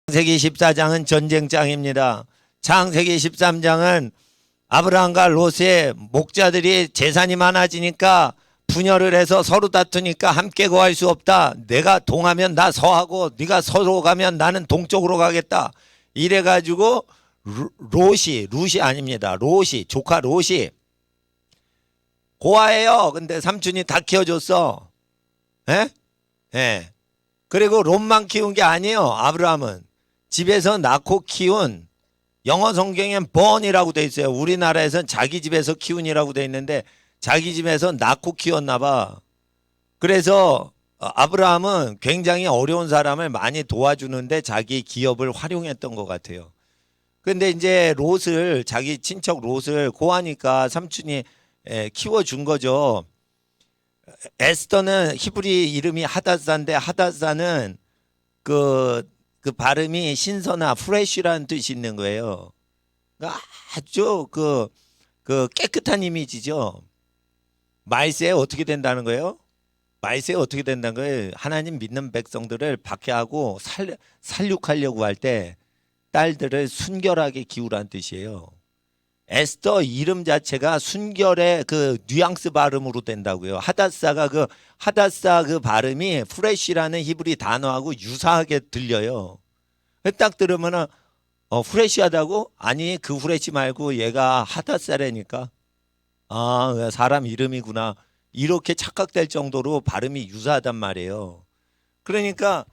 창세기 14장은 전쟁장입니다. 창세기 13장은 아브라함과 롯의 목자들이 재산이 많아지니까 분열을 해서 서로 다투니까 함께 거할 수 없다. 내가 동하면 나 서하고 네가 서로 가면 나는 동쪽으로 가겠다. 이래가지고 롯이 아닙니다. 롯이 조카 롯이 고아예요. 근데 삼촌이 다 키워줬어. 예? 예. 그리고 롯만 키운 게 아니에요. 아브라함은 집에서 낳고 키운, 영어 성경엔 born이라고 돼 있어요. 우리나라에서는 자기 집에서 키운이라고 돼 있는데 자기 집에서 낳고 키웠나 봐. 그래서 아브라함은 굉장히 어려운 사람을 많이 도와주는데 자기 기업을 활용했던 것 같아요. 근데 이제 롯을, 자기 친척 롯을 고하니까 삼촌이 키워준 거죠. 에스더는 히브리 이름이 하닷사인데 하닷사는 그 발음이 신선하, 프레쉬라는 뜻이 있는 거예요. 그러니까 아주 그 깨끗한 이미지죠. 말세에 어떻게 된다는 거예요? 말세에 어떻게 된다는 거예요? 하나님 믿는 백성들을 박해하고 살육하려고 할 때 딸들을 순결하게 기우라는 뜻이에요. 에스더 이름 자체가 순결의 그 뉘앙스 발음으로 된다고요. 하닷사 그 발음이 프레쉬라는 히브리 단어하고 유사하게 들려요. 딱 들으면은 프레쉬하다고? 아니 그 프레쉬 말고 얘가 하닷사라니까. 아, 사람 이름이구나. 이렇게 착각될 정도로 발음이 유사하단 말이에요. 그러니까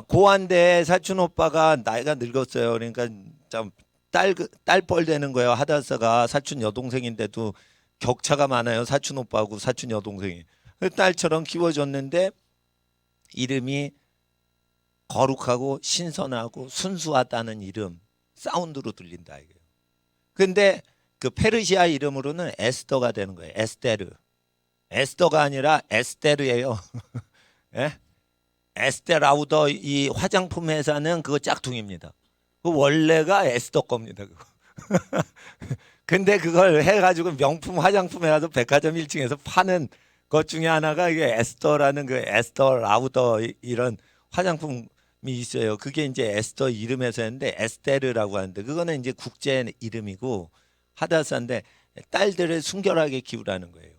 고한데 사촌 오빠가 나이가 늙었어요. 그러니까 좀 딸뻘 되는 거예요. 하닷사가 사촌 여동생인데도 격차가 많아요. 사촌 오빠하고 사촌 여동생이. 딸처럼 키워줬는데 이름이 거룩하고 신선하고 순수하다는 이름, 사운드로 들린다 이게요. 근데 그 페르시아 이름으로는 에스더가 되는 거예요. 에스테르. 에스더가 아니라 에스테르예요. 예? 에스테라우더 이 화장품 회사는 그거 짝퉁입니다. 그 원래가 에스더 겁니다. 그거. 근데 그걸 해가지고 명품 화장품에 가서 백화점 1층에서 파는 것 중에 하나가 이게 에스더라는 그 에스더 라우더 이런 화장품이 있어요. 그게 이제 에스더 이름에서였는데 에스테르라고 하는데 그거는 이제 국제 이름이고 하다사인데 딸들을 순결하게 키우라는 거예요.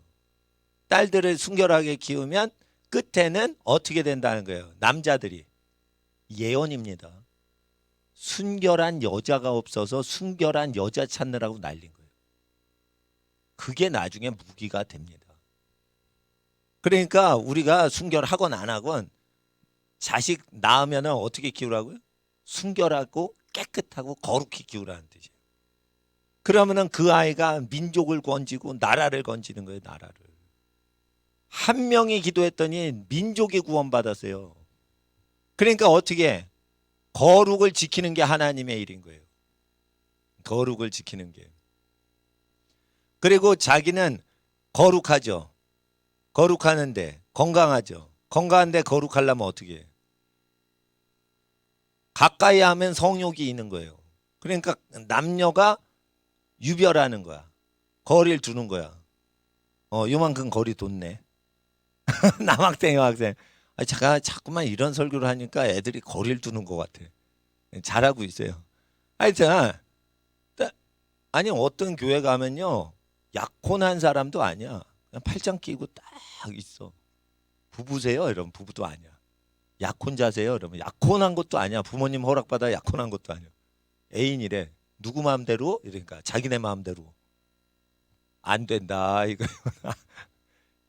딸들을 순결하게 키우면 끝에는 어떻게 된다는 거예요. 남자들이 예언입니다. 순결한 여자가 없어서 순결한 여자 찾느라고 날린 거예요. 그게 나중에 무기가 됩니다. 그러니까 우리가 순결하건 안 하건 자식 낳으면 어떻게 키우라고요? 순결하고 깨끗하고 거룩히 키우라는 뜻이에요. 그러면은 그 아이가 민족을 건지고 나라를 건지는 거예요. 나라를. 한 명이 기도했더니 민족이 구원받았어요. 그러니까 어떻게 거룩을 지키는 게 하나님의 일인 거예요. 거룩을 지키는 게. 그리고 자기는 거룩하죠. 거룩하는데 건강하죠. 건강한데 거룩하려면 어떻게 해요? 가까이 하면 성욕이 있는 거예요. 그러니까 남녀가 유별하는 거야. 거리를 두는 거야. 요만큼 거리 뒀네. 남학생 여학생. 자꾸만 이런 설교를 하니까 애들이 거리를 두는 것 같아. 잘하고 있어요. 하여튼 아니 어떤 교회 가면요 약혼한 사람도 아니야. 그냥 팔짱 끼고 딱 있어. 부부세요? 이러면 부부도 아니야. 약혼자세요? 이러면 약혼한 것도 아니야. 부모님 허락받아 약혼한 것도 아니야. 애인이래. 누구 마음대로? 이러니까 자기네 마음대로. 안 된다 이거.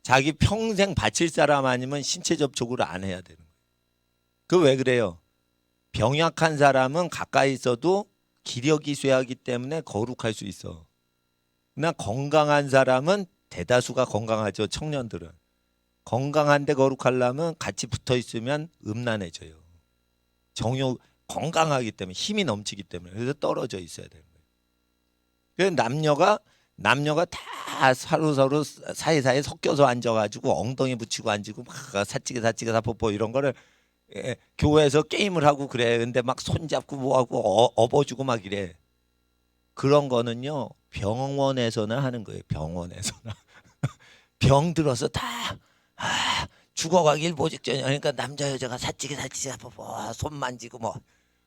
자기 평생 바칠 사람 아니면 신체 접촉을 안 해야 되는 거예요. 그 왜 그래요? 병약한 사람은 가까이 있어도 기력이 쇠하기 때문에 거룩할 수 있어. 그러나 건강한 사람은 대다수가 건강하죠. 청년들은. 건강한데 거룩하려면 같이 붙어 있으면 음란해져요. 건강하기 때문에 힘이 넘치기 때문에 그래서 떨어져 있어야 되는 거예요. 그래서 남녀가 다 서로 사이사이 섞여서 앉아가지고 엉덩이 붙이고 앉고 막 사찌개 사포포 이런 거를 교회에서 게임을 하고 그래. 근데 막 손잡고 뭐하고 업어주고 막 이래. 그런 거는요 병원에서나 하는 거예요. 병원에서나. 병 들어서 다 죽어가길 보직전이 그러니까 남자 여자가 사찌개 사포포 손 만지고 뭐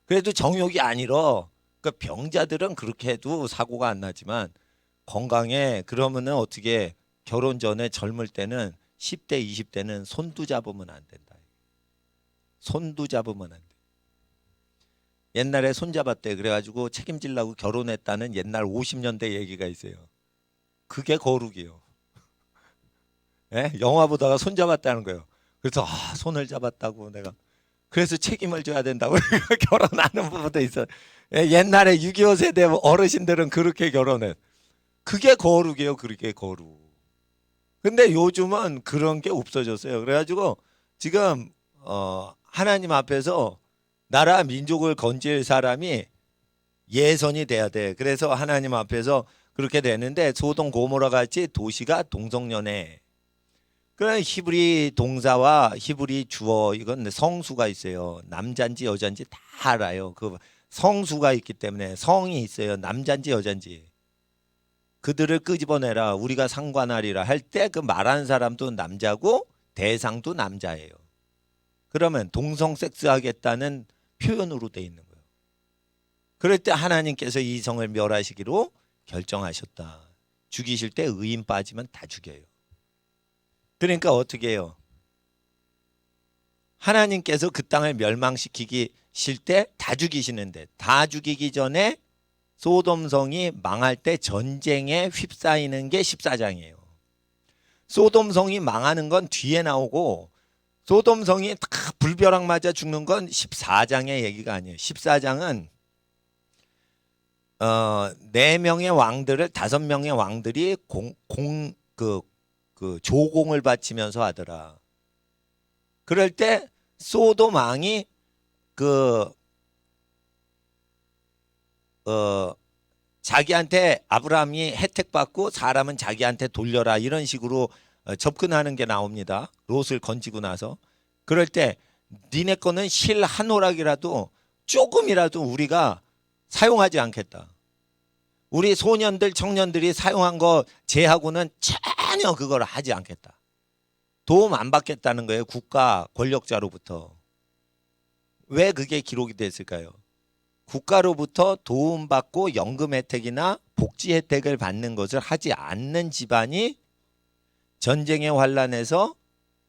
그래도 정욕이 안 일어. 그러니까 병자들은 그렇게 해도 사고가 안 나지만 건강해. 그러면은 어떻게 결혼 전에 젊을 때는 10대, 20대는 손도 잡으면 안 된다. 손도 잡으면 안 돼. 옛날에 손 잡았대. 그래가지고 책임지려고 결혼했다는 옛날 50년대 얘기가 있어요. 그게 거룩이요. 예? 영화 보다가 손 잡았다는 거예요. 그래서 손을 잡았다고 내가. 그래서 책임을 져야 된다고 결혼하는 부부도 있어. 예, 옛날에 6.25 세대 어르신들은 그렇게 결혼해. 그게 거룩이에요. 그게 거룩. 근데 요즘은 그런 게 없어졌어요. 그래가지고 지금 하나님 앞에서 나라 민족을 건질 사람이 예선이 돼야 돼. 그래서 하나님 앞에서 그렇게 되는데 소돔 고모라 같이 도시가 동성연애. 그런 히브리 동사와 히브리 주어 이건 성수가 있어요. 남잔지 여잔지 다 알아요. 그 성수가 있기 때문에 성이 있어요. 남잔지 여잔지. 그들을 끄집어내라. 우리가 상관하리라 할 때 그 말하는 사람도 남자고 대상도 남자예요. 그러면 동성 섹스 하겠다는 표현으로 돼 있는 거예요. 그럴 때 하나님께서 이 성을 멸하시기로 결정하셨다. 죽이실 때 의인 빠지면 다 죽여요. 그러니까 어떻게 해요? 하나님께서 그 땅을 멸망시키기실 때 다 죽이시는데 다 죽이기 전에 소돔성이 망할 때 전쟁에 휩싸이는 게 14장이에요. 소돔성이 망하는 건 뒤에 나오고 소돔성이 다 불벼락 맞아 죽는 건 14장의 얘기가 아니에요. 14장은 4명의 왕들을 5명의 왕들이 조공을 바치면서 하더라. 그럴 때 소돔 왕이 자기한테 아브라함이 혜택받고 사람은 자기한테 돌려라 이런 식으로 접근하는 게 나옵니다. 롯을 건지고 나서. 그럴 때 니네 거는 실 한 오락이라도 조금이라도 우리가 사용하지 않겠다. 우리 소년들 청년들이 사용한 거 제하고는 전혀 그걸 하지 않겠다. 도움 안 받겠다는 거예요. 국가 권력자로부터. 왜 그게 기록이 됐을까요? 국가로부터 도움받고 연금 혜택이나 복지 혜택을 받는 것을 하지 않는 집안이 전쟁의 환란에서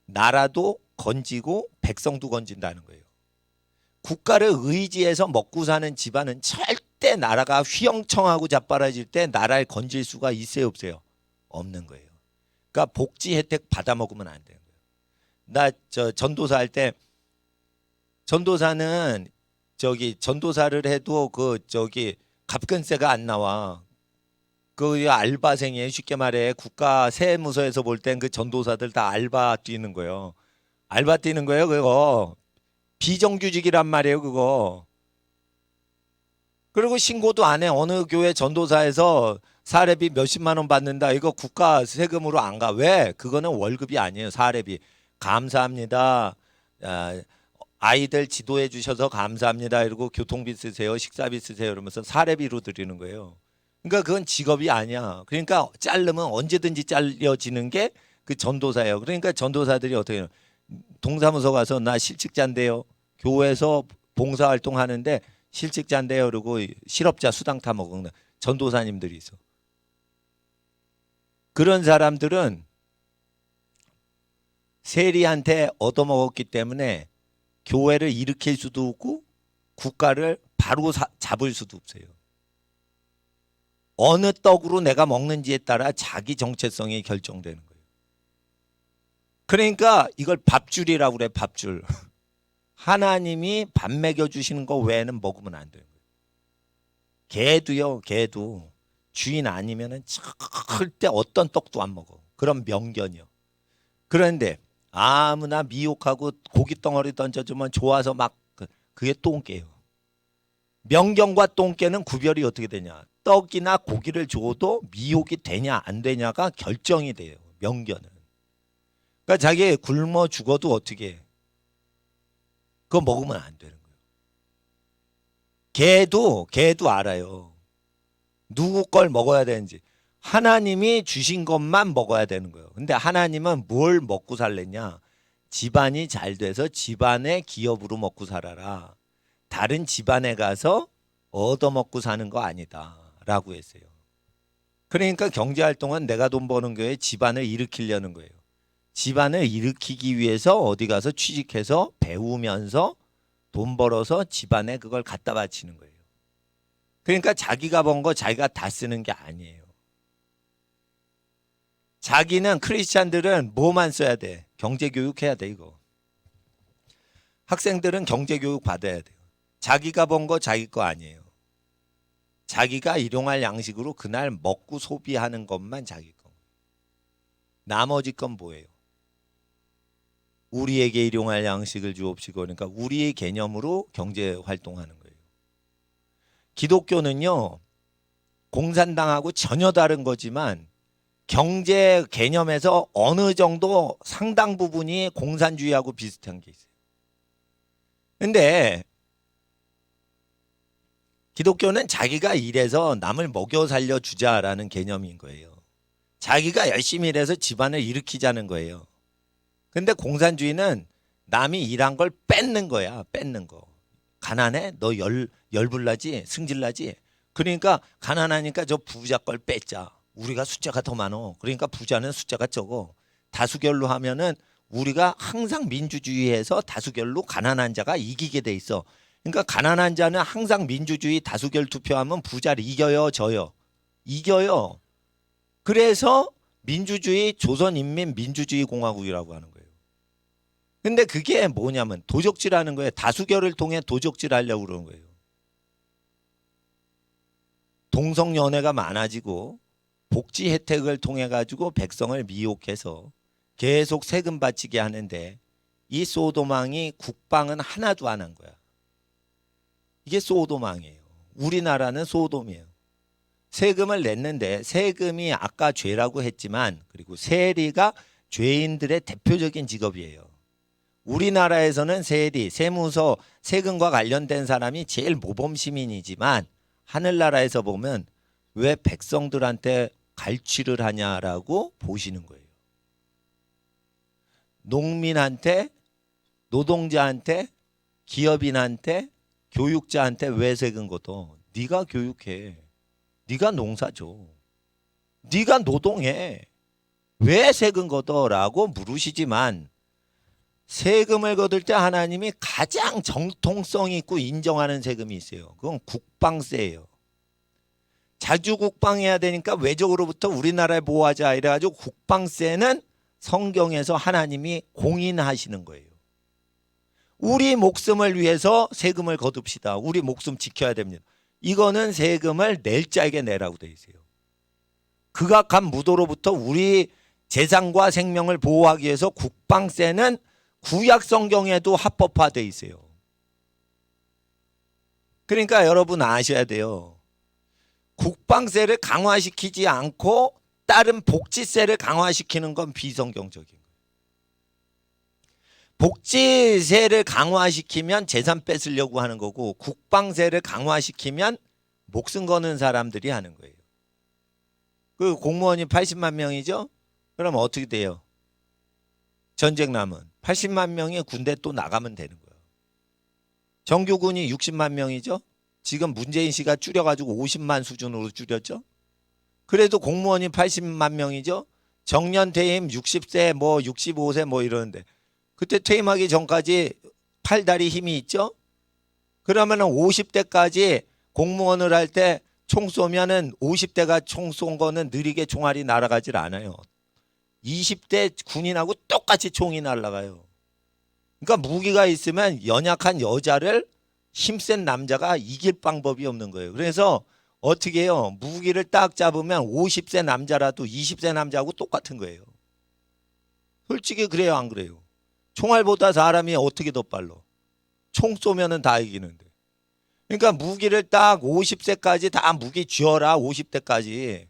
나라도 건지고 백성도 건진다는 거예요. 국가를 의지해서 먹고 사는 집안은 절대 나라가 휘영청하고 자빠라질 때 나라를 건질 수가 있어요, 없어요? 없는 거예요. 그러니까 복지 혜택 받아 먹으면 안 되는 거예요. 나 전도사 할 때 전도사는 전도사를 해도 갑근세가 안 나와. 그 알바생이에요. 쉽게 말해 국가 세무서에서 볼 땐 그 전도사들 다 알바 뛰는 거예요. 알바 뛰는 거예요. 그거 비정규직이란 말이에요. 그거. 그리고 신고도 안 해. 어느 교회 전도사에서 사례비 몇십만 원 받는다. 이거 국가 세금으로 안 가. 왜? 그거는 월급이 아니에요. 사례비. 감사합니다. 아이들 지도해 주셔서 감사합니다. 이러고 교통비 쓰세요. 식사비 쓰세요. 이러면서 사례비로 드리는 거예요. 그러니까 그건 직업이 아니야. 그러니까 자르면 언제든지 잘려지는 게 그 전도사예요. 그러니까 전도사들이 어떻게 해요? 동사무소 가서 나 실직자인데요. 교회에서 봉사활동 하는데 실직자인데요. 그러고 실업자 수당 타먹는 전도사님들이 있어. 그런 사람들은 세리한테 얻어먹었기 때문에 교회를 일으킬 수도 없고 국가를 바로 잡을 수도 없어요. 어느 떡으로 내가 먹는지에 따라 자기 정체성이 결정되는 거예요. 그러니까 이걸 밥줄이라고 그래. 밥줄. 하나님이 밥 먹여주시는 거 외에는 먹으면 안 돼요. 개도요. 개도 주인 아니면은 절대 어떤 떡도 안 먹어. 그런 명견이요. 그런데 아무나 미혹하고 고기 덩어리 던져주면 좋아서 막 그게 똥개예요. 명견과 똥개는 구별이 어떻게 되냐. 떡이나 고기를 줘도 미혹이 되냐 안 되냐가 결정이 돼요. 명견은. 그러니까 자기 굶어 죽어도 어떻게 해. 그거 먹으면 안 되는 거예요. 개도 알아요. 누구 걸 먹어야 되는지. 하나님이 주신 것만 먹어야 되는 거예요. 근데 하나님은 뭘 먹고 살랬냐. 집안이 잘 돼서 집안의 기업으로 먹고 살아라. 다른 집안에 가서 얻어먹고 사는 거 아니다라고 했어요. 그러니까 경제활동은 내가 돈 버는 거에 집안을 일으키려는 거예요. 집안을 일으키기 위해서 어디 가서 취직해서 배우면서 돈 벌어서 집안에 그걸 갖다 바치는 거예요. 그러니까 자기가 번 거 자기가 다 쓰는 게 아니에요. 자기는 크리스찬들은 뭐만 써야 돼? 경제교육 해야 돼 이거. 학생들은 경제교육 받아야 돼요. 자기가 번 거 자기 거 아니에요. 자기가 일용할 양식으로 그날 먹고 소비하는 것만 자기 거. 나머지 건 뭐예요? 우리에게 일용할 양식을 주옵시고 그러니까 우리의 개념으로 경제 활동하는 거예요. 기독교는요. 공산당하고 전혀 다른 거지만 경제 개념에서 어느 정도 상당 부분이 공산주의하고 비슷한 게 있어요. 근데 기독교는 자기가 일해서 남을 먹여 살려 주자라는 개념인 거예요. 자기가 열심히 일해서 집안을 일으키자는 거예요. 근데 공산주의는 남이 일한 걸 뺏는 거야. 뺏는 거. 가난해? 너 열불나지? 승질나지? 그러니까 가난하니까 저 부자 걸 뺏자. 우리가 숫자가 더 많어. 그러니까 부자는 숫자가 적어. 다수결로 하면은 우리가 항상 민주주의에서 다수결로 가난한 자가 이기게 돼 있어. 그러니까 가난한 자는 항상 민주주의 다수결 투표하면 부자를 이겨요, 져요. 이겨요. 그래서 민주주의 조선인민민주주의공화국이라고 하는 거예요. 근데 그게 뭐냐면 도적질하는 거예요. 다수결을 통해 도적질하려고 그러는 거예요. 동성연애가 많아지고 복지 혜택을 통해 가지고 백성을 미혹해서 계속 세금 바치게 하는데 이 소도망이 국방은 하나도 안 한 거야. 이게 소도망이에요. 우리나라는 소돔이에요. 세금을 냈는데 세금이 아까 죄라고 했지만 그리고 세리가 죄인들의 대표적인 직업이에요. 우리나라에서는 세리, 세무서, 세금과 관련된 사람이 제일 모범 시민이지만 하늘나라에서 보면 왜 백성들한테 갈취를 하냐라고 보시는 거예요. 농민한테, 노동자한테, 기업인한테, 교육자한테 왜 세금 걷어? 네가 교육해. 네가 농사 줘. 네가 노동해. 왜 세금 걷어라고 물으시지만 세금을 거둘 때 하나님이 가장 정통성 있고 인정하는 세금이 있어요. 그건 국방세예요. 자주 국방해야 되니까 외적으로부터 우리나라에 보호하자 이래가지고 국방세는 성경에서 하나님이 공인하시는 거예요. 우리 목숨을 위해서 세금을 거둡시다. 우리 목숨 지켜야 됩니다. 이거는 세금을 낼 자에게 내라고 돼 있어요. 극악한 무도로부터 우리 재산과 생명을 보호하기 위해서 국방세는 구약 성경에도 합법화돼 있어요. 그러니까 여러분 아셔야 돼요. 국방세를 강화시키지 않고 다른 복지세를 강화시키는 건 비성경적인 거예요. 복지세를 강화시키면 재산 뺏으려고 하는 거고 국방세를 강화시키면 목숨 거는 사람들이 하는 거예요. 그 공무원이 80만 명이죠? 그럼 어떻게 돼요? 전쟁 나면 80만 명이 군대 또 나가면 되는 거예요. 정규군이 60만 명이죠? 지금 문재인 씨가 줄여가지고 50만 수준으로 줄였죠? 그래도 공무원이 80만 명이죠? 정년 퇴임 60세 뭐 65세 뭐 이러는데 그때 퇴임하기 전까지 팔다리 힘이 있죠? 그러면 50대까지 공무원을 할 때 총 쏘면은 50대가 총 쏜 거는 느리게 총알이 날아가질 않아요. 20대 군인하고 똑같이 총이 날아가요. 그러니까 무기가 있으면 연약한 여자를 힘센 남자가 이길 방법이 없는 거예요. 그래서 어떻게 해요? 무기를 딱 잡으면 50세 남자라도 20세 남자하고 똑같은 거예요. 솔직히 그래요, 안 그래요? 총알보다 사람이 어떻게 더 빨라? 총 쏘면은 다 이기는데. 그러니까 무기를 딱 50세까지 다 무기 쥐어라. 50대까지.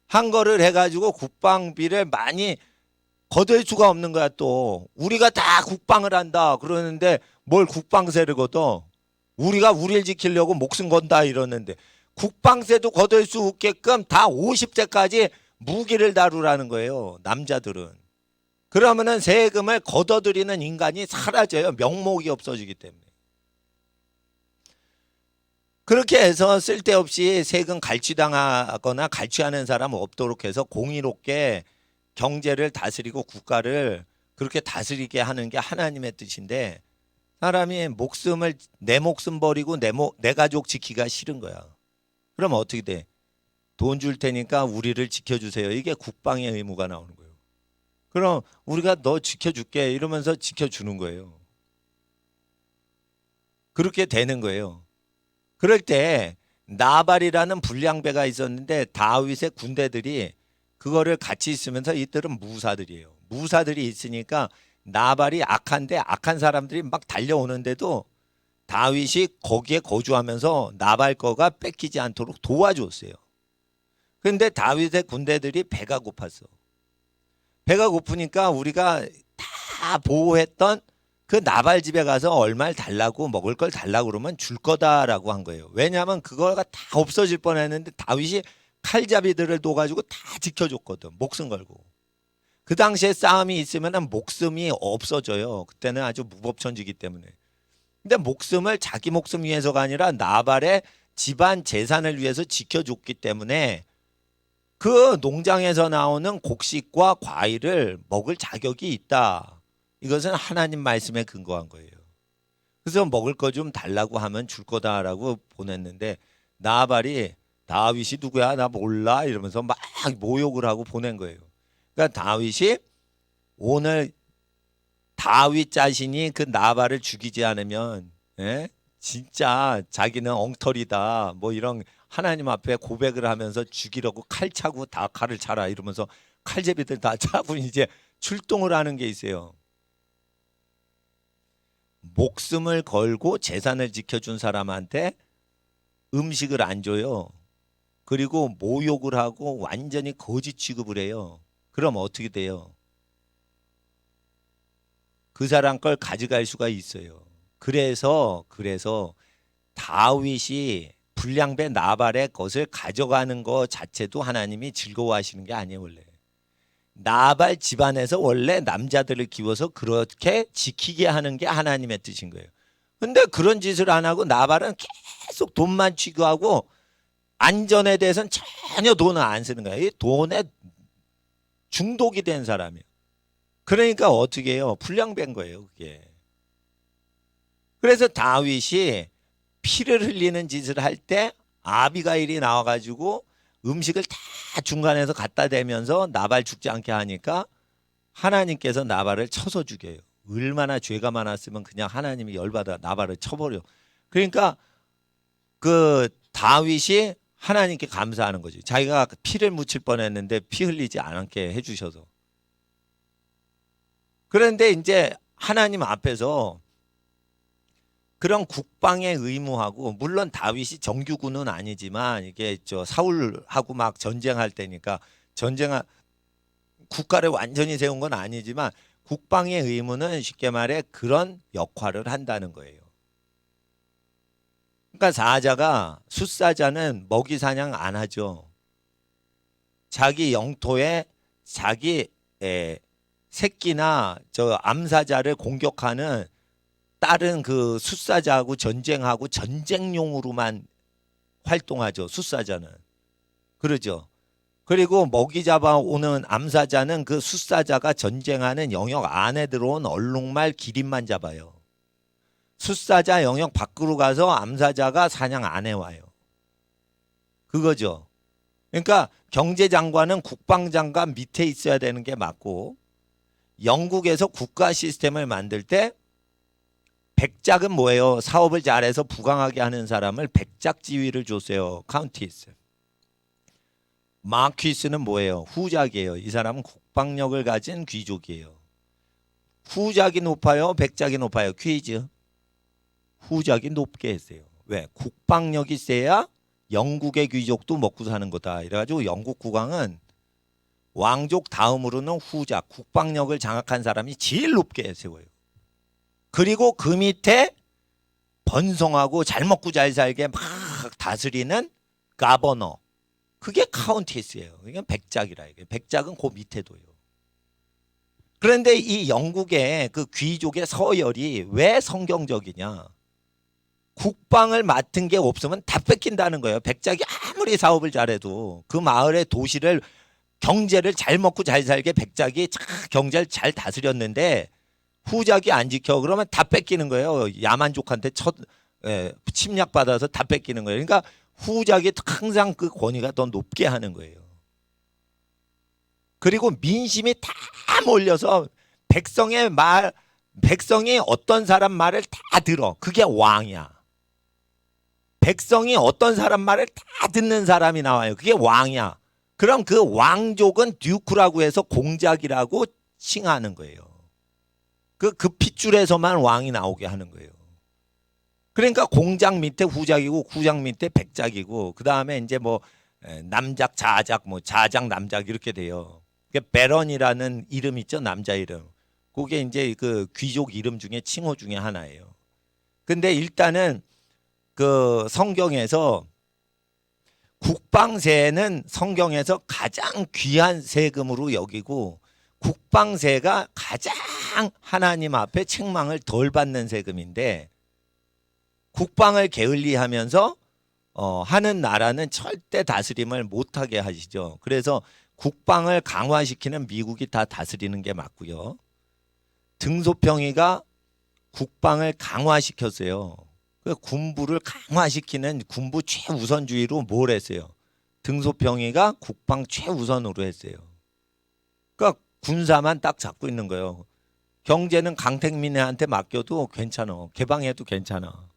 한 거를 해가지고 국방비를 많이 거둘 수가 없는 거야 또. 우리가 다 국방을 한다 그러는데 뭘 국방세를 걷어. 우리가 우리를 지키려고 목숨 건다 이러는데 국방세도 거둘 수 없게끔 다 50세까지 무기를 다루라는 거예요. 남자들은. 그러면은 세금을 걷어들이는 인간이 사라져요. 명목이 없어지기 때문에. 그렇게 해서 쓸데없이 세금 갈취당하거나 갈취하는 사람 없도록 해서 공의롭게 경제를 다스리고 국가를 그렇게 다스리게 하는 게 하나님의 뜻인데, 사람이 목숨을 내 목숨 버리고 내 가족 지키기가 싫은 거야. 그럼 어떻게 돼? 돈 줄 테니까 우리를 지켜주세요. 이게 국방의 의무가 나오는 거예요. 그럼 우리가 너 지켜줄게 이러면서 지켜주는 거예요. 그렇게 되는 거예요. 그럴 때 나발이라는 불량배가 있었는데 다윗의 군대들이 그거를 같이 있으면서 이들은 무사들이에요. 무사들이 있으니까 나발이 악한데 악한 사람들이 막 달려오는데도 다윗이 거기에 거주하면서 나발 거가 뺏기지 않도록 도와줬어요. 그런데 다윗의 군대들이 배가 고팠어. 배가 고프니까 우리가 다 보호했던 그 나발 집에 가서 얼마를 달라고 먹을 걸 달라고 그러면 줄 거다라고 한 거예요. 왜냐하면 그거가 다 없어질 뻔했는데 다윗이 칼잡이들을 둬가지고 다 지켜줬거든. 목숨 걸고. 그 당시에 싸움이 있으면 목숨이 없어져요. 그때는 아주 무법천지기 때문에. 근데 목숨을 자기 목숨 위해서가 아니라 나발의 집안 재산을 위해서 지켜줬기 때문에 그 농장에서 나오는 곡식과 과일을 먹을 자격이 있다. 이것은 하나님 말씀에 근거한 거예요. 그래서 먹을 거 좀 달라고 하면 줄 거다라고 보냈는데 나발이 다윗이 누구야? 나 몰라 이러면서 막 모욕을 하고 보낸 거예요. 그러니까 다윗이 오늘 다윗 자신이 그 나발을 죽이지 않으면 진짜 자기는 엉터리다 뭐 이런 하나님 앞에 고백을 하면서 죽이려고 칼 차고 다 칼을 차라 이러면서 칼제비들 다 차고 이제 출동을 하는 게 있어요. 목숨을 걸고 재산을 지켜준 사람한테 음식을 안 줘요. 그리고 모욕을 하고 완전히 거지 취급을 해요. 그럼 어떻게 돼요? 그 사람 걸 가져갈 수가 있어요. 그래서 다윗이 불량배 나발의 것을 가져가는 것 자체도 하나님이 즐거워하시는 게 아니에요. 원래 나발 집안에서 원래 남자들을 키워서 그렇게 지키게 하는 게 하나님의 뜻인 거예요. 근데 그런 짓을 안 하고 나발은 계속 돈만 취급하고 안전에 대해서는 전혀 돈을 안 쓰는 거예요. 이 돈에 중독이 된 사람이에요. 그러니까 어떻게 해요? 불량배인 거예요, 그게. 그래서 다윗이 피를 흘리는 짓을 할 때 아비가일이 나와가지고 음식을 다 중간에서 갖다 대면서 나발 죽지 않게 하니까 하나님께서 나발을 쳐서 죽여요. 얼마나 죄가 많았으면 그냥 하나님이 열받아 나발을 쳐버려. 그러니까 그 다윗이 하나님께 감사하는 거지. 자기가 피를 묻힐 뻔했는데 피 흘리지 않게 해주셔서. 그런데 이제 하나님 앞에서 그런 국방의 의무하고 물론 다윗이 정규군은 아니지만 이게 저 사울하고 막 전쟁할 때니까 전쟁할 국가를 완전히 세운 건 아니지만 국방의 의무는 쉽게 말해 그런 역할을 한다는 거예요. 그러니까 사자가 숫사자는 먹이 사냥 안 하죠. 자기 영토에 자기 새끼나 저 암사자를 공격하는 다른 그 숫사자하고 전쟁하고 전쟁용으로만 활동하죠. 숫사자는. 그러죠. 그리고 먹이 잡아오는 암사자는 그 숫사자가 전쟁하는 영역 안에 들어온 얼룩말 기린만 잡아요. 숫사자 영역 밖으로 가서 암사자가 사냥 안 해와요. 그거죠. 그러니까 경제장관은 국방장관 밑에 있어야 되는 게 맞고 영국에서 국가 시스템을 만들 때 백작은 뭐예요? 사업을 잘해서 부강하게 하는 사람을 백작 지위를 줬어요. 카운티스. 마퀴스는 뭐예요? 후작이에요. 이 사람은 국방력을 가진 귀족이에요. 후작이 높아요? 백작이 높아요? 퀴즈. 후작이 높게 했어요. 왜? 국방력이 세야 영국의 귀족도 먹고 사는 거다. 이래가지고 영국 국왕은 왕족 다음으로는 후작, 국방력을 장악한 사람이 제일 높게 세워요. 그리고 그 밑에 번성하고 잘 먹고 잘 살게 막 다스리는 가버너. 그게 카운티스예요. 이건 백작이라. 백작은 그 밑에 둬요. 그런데 이 영국의 그 귀족의 서열이 왜 성경적이냐? 국방을 맡은 게 없으면 다 뺏긴다는 거예요. 백작이 아무리 사업을 잘해도 그 마을의 도시를 경제를 잘 먹고 잘 살게 백작이 경제를 잘 다스렸는데 후작이 안 지켜 그러면 다 뺏기는 거예요. 야만족한테 침략받아서 다 뺏기는 거예요. 그러니까 후작이 항상 그 권위가 더 높게 하는 거예요. 그리고 민심이 다 몰려서 백성이 어떤 사람 말을 다 들어. 그게 왕이야. 백성이 어떤 사람 말을 다 듣는 사람이 나와요. 그게 왕이야. 그럼 그 왕족은 듀크라고 해서 공작이라고 칭하는 거예요. 그 핏줄에서만 왕이 나오게 하는 거예요. 그러니까 공작 밑에 후작이고 후작 밑에 백작이고 그 다음에 이제 뭐 남작, 자작, 뭐 자작, 남작 이렇게 돼요. 베런이라는 이름 있죠, 남자 이름. 그게 이제 그 귀족 이름 중에 칭호 중에 하나예요. 근데 일단은 그 성경에서 국방세는 성경에서 가장 귀한 세금으로 여기고 국방세가 가장 하나님 앞에 책망을 덜 받는 세금인데 국방을 게을리하면서 하는 나라는 절대 다스림을 못하게 하시죠. 그래서 국방을 강화시키는 미국이 다 다스리는 게 맞고요. 등소평이가 국방을 강화시켰어요. 그 군부를 강화시키는 군부 최우선주의로 뭘 했어요? 등소평이가 국방 최우선으로 했어요. 그러니까 군사만 딱 잡고 있는 거예요. 경제는 강택민한테 맡겨도 괜찮아. 개방해도 괜찮아.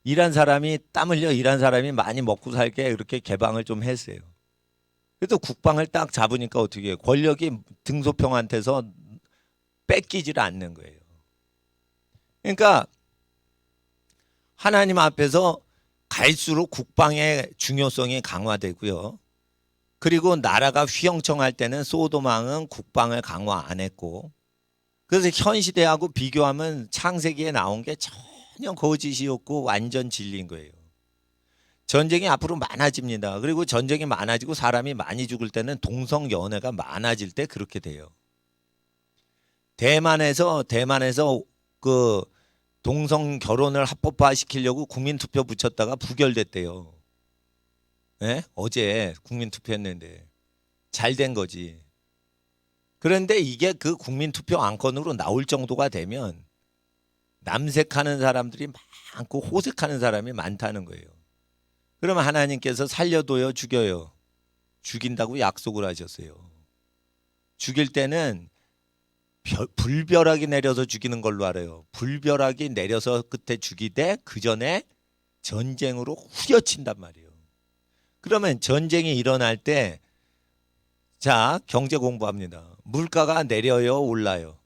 일한 사람이 땀 흘려 일한 사람이 많이 먹고 살게 이렇게 개방을 좀 했어요. 그래도 국방을 딱 잡으니까 어떻게 해요? 권력이 등소평한테서 뺏기질 않는 거예요. 그러니까 하나님 앞에서 갈수록 국방의 중요성이 강화되고요. 그리고 나라가 휘영청할 때는 소돔왕은 국방을 강화 안 했고 그래서 현 시대하고 비교하면 창세기에 나온 게 전혀 거짓이었고 완전 진리인 거예요. 전쟁이 앞으로 많아집니다. 그리고 전쟁이 많아지고 사람이 많이 죽을 때는 동성연애가 많아질 때 그렇게 돼요. 대만에서 그 동성 결혼을 합법화 시키려고 국민투표 붙였다가 부결됐대요. 네? 어제 국민투표했는데 잘 된 거지. 그런데 이게 그 국민투표 안건으로 나올 정도가 되면 남색하는 사람들이 많고 호색하는 사람이 많다는 거예요. 그러면 하나님께서 살려둬요, 죽여요? 죽인다고 약속을 하셨어요. 죽일 때는 불벼락이 내려서 죽이는 걸로 알아요. 불벼락이 내려서 끝에 죽이되 그 전에 전쟁으로 후려친단 말이에요. 그러면 전쟁이 일어날 때 자, 경제 공부합니다. 물가가 내려요, 올라요?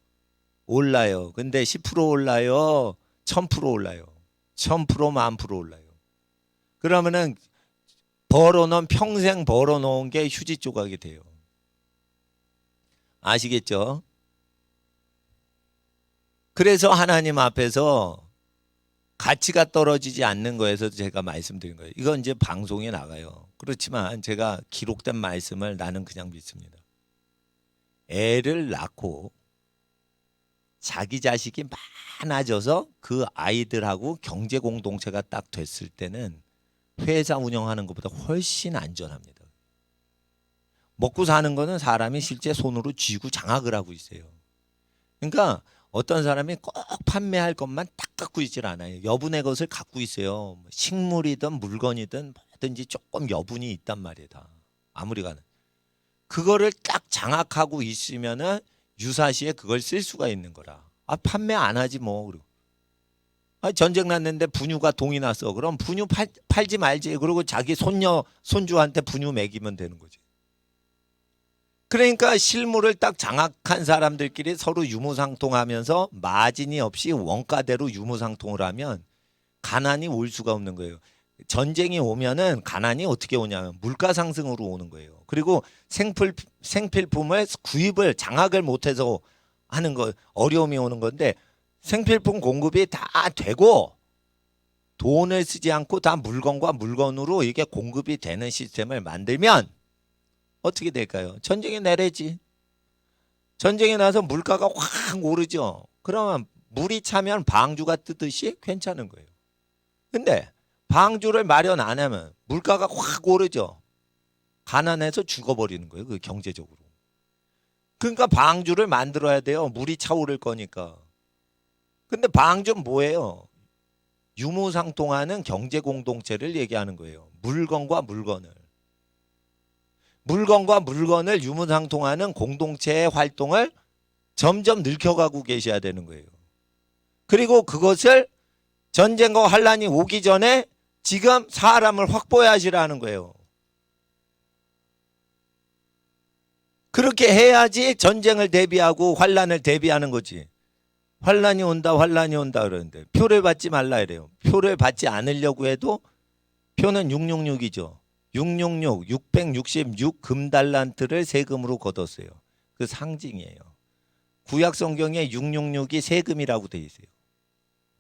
올라요. 근데 10% 올라요, 1000% 올라요. 1000%, 10,000% 올라요. 그러면은 평생 벌어놓은 게 휴지 조각이 돼요. 아시겠죠? 그래서 하나님 앞에서 가치가 떨어지지 않는 거에서 제가 말씀드린 거예요. 이건 이제 방송에 나가요. 그렇지만 제가 기록된 말씀을 나는 그냥 믿습니다. 애를 낳고 자기 자식이 많아져서 그 아이들하고 경제 공동체가 딱 됐을 때는 회사 운영하는 것보다 훨씬 안전합니다. 먹고 사는 거는 사람이 실제 손으로 쥐고 장악을 하고 있어요. 그러니까 어떤 사람이 꼭 판매할 것만 딱 갖고 있질 않아요. 여분의 것을 갖고 있어요. 식물이든 물건이든 뭐든지 조금 여분이 있단 말이에요. 다. 아무리 가는. 그거를 딱 장악하고 있으면은 유사시에 그걸 쓸 수가 있는 거라. 아, 판매 안 하지 뭐. 그리고 아, 전쟁 났는데 분유가 동이 났어. 그럼 분유 팔지 말지. 그리고 자기 손주한테 분유 먹이면 되는 거지. 그러니까 실물을 딱 장악한 사람들끼리 서로 유무상통하면서 마진이 없이 원가대로 유무상통을 하면 가난이 올 수가 없는 거예요. 전쟁이 오면은 가난이 어떻게 오냐면 물가 상승으로 오는 거예요. 그리고 생필품을 구입을 장악을 못해서 하는 거 어려움이 오는 건데 생필품 공급이 다 되고 돈을 쓰지 않고 다 물건과 물건으로 이게 공급이 되는 시스템을 만들면 어떻게 될까요? 전쟁이 내려지. 전쟁이 나서 물가가 확 오르죠. 그러면 물이 차면 방주가 뜨듯이 괜찮은 거예요. 근데 방주를 마련 안 하면 물가가 확 오르죠. 가난해서 죽어버리는 거예요. 그 경제적으로. 그러니까 방주를 만들어야 돼요. 물이 차오를 거니까. 근데 방주는 뭐예요? 유무상통하는 경제 공동체를 얘기하는 거예요. 물건과 물건을 유무상통하는 공동체의 활동을 점점 늙혀가고 계셔야 되는 거예요. 그리고 그것을 전쟁과 환란이 오기 전에 지금 사람을 확보하시라는 거예요. 그렇게 해야지 전쟁을 대비하고 환란을 대비하는 거지. 환란이 온다 그러는데 표를 받지 말라 이래요. 표를 받지 않으려고 해도 표는 666이죠. 666 금달란트를 세금으로 걷었어요. 그 상징이에요. 구약 성경에 666이 세금이라고 돼 있어요.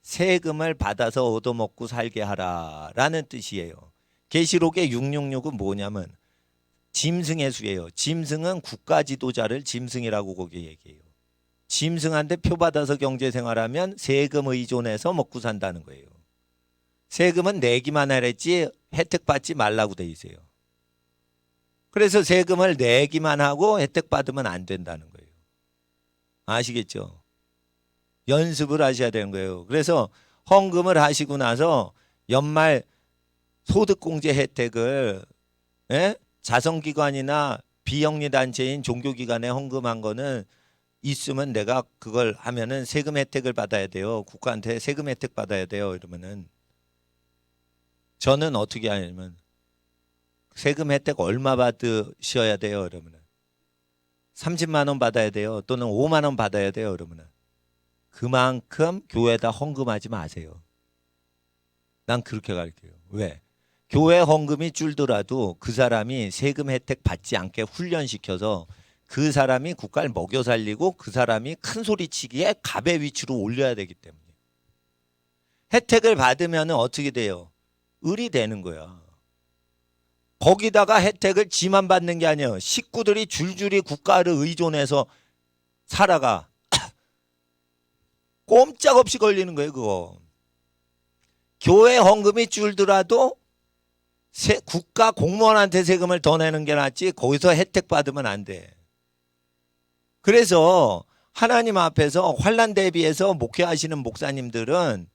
세금을 받아서 얻어먹고 살게 하라라는 뜻이에요. 계시록의 666은 뭐냐면 짐승의 수예요. 짐승은 국가 지도자를 짐승이라고 거기 얘기해요. 짐승한테 표 받아서 경제생활하면 세금 의존해서 먹고 산다는 거예요. 세금은 내기만 하랬지 혜택 받지 말라고 돼 있어요. 그래서 세금을 내기만 하고 혜택 받으면 안 된다는 거예요. 아시겠죠? 연습을 하셔야 되는 거예요. 그래서 헌금을 하시고 나서 연말 소득공제 혜택을 자선기관이나 비영리단체인 종교기관에 헌금한 거는 있으면 내가 그걸 하면은 세금 혜택을 받아야 돼요. 국가한테 세금 혜택 받아야 돼요. 이러면은 저는 어떻게 하냐면 세금 혜택 얼마 받으셔야 돼요. 이러면은 30만 원 받아야 돼요. 또는 5만 원 받아야 돼요. 이러면은 그만큼 교회에다 헌금하지 마세요. 난 그렇게 가르쳐요. 왜? 교회 헌금이 줄더라도 그 사람이 세금 혜택 받지 않게 훈련시켜서 그 사람이 국가를 먹여 살리고 그 사람이 큰 소리치기에 갑의 위치로 올려야 되기 때문에. 혜택을 받으면 어떻게 돼요? 을이 되는 거야. 거기다가 혜택을 지만 받는 게 아니에요. 식구들이 줄줄이 국가를 의존해서 살아가. 꼼짝없이 걸리는 거예요, 그거. 교회 헌금이 줄더라도 국가 공무원한테 세금을 더 내는 게 낫지 거기서 혜택 받으면 안 돼. 그래서 하나님 앞에서 환란 대비해서 목회하시는 목사님들은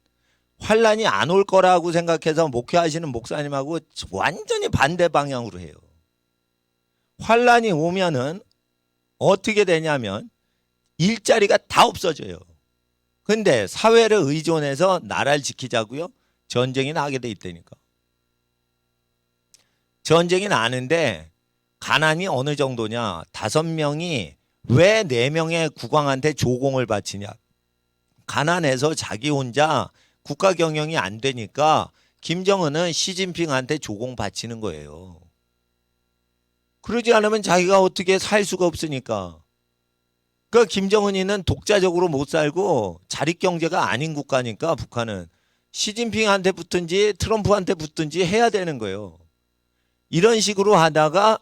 환란이 안 올 거라고 생각해서 목회하시는 목사님하고 완전히 반대 방향으로 해요. 환란이 오면은 어떻게 되냐면 일자리가 다 없어져요. 근데 사회를 의존해서 나라를 지키자고요? 전쟁이 나게 돼 있다니까. 전쟁이 나는데 가난이 어느 정도냐? 5명이 왜 4명의 국왕한테 조공을 바치냐? 가난해서 자기 혼자 국가 경영이 안 되니까 김정은은 시진핑한테 조공 바치는 거예요. 그러지 않으면 자기가 어떻게 살 수가 없으니까. 그러니까 김정은이는 독자적으로 못 살고 자립경제가 아닌 국가니까 북한은 시진핑한테 붙든지 트럼프한테 붙든지 해야 되는 거예요. 이런 식으로 하다가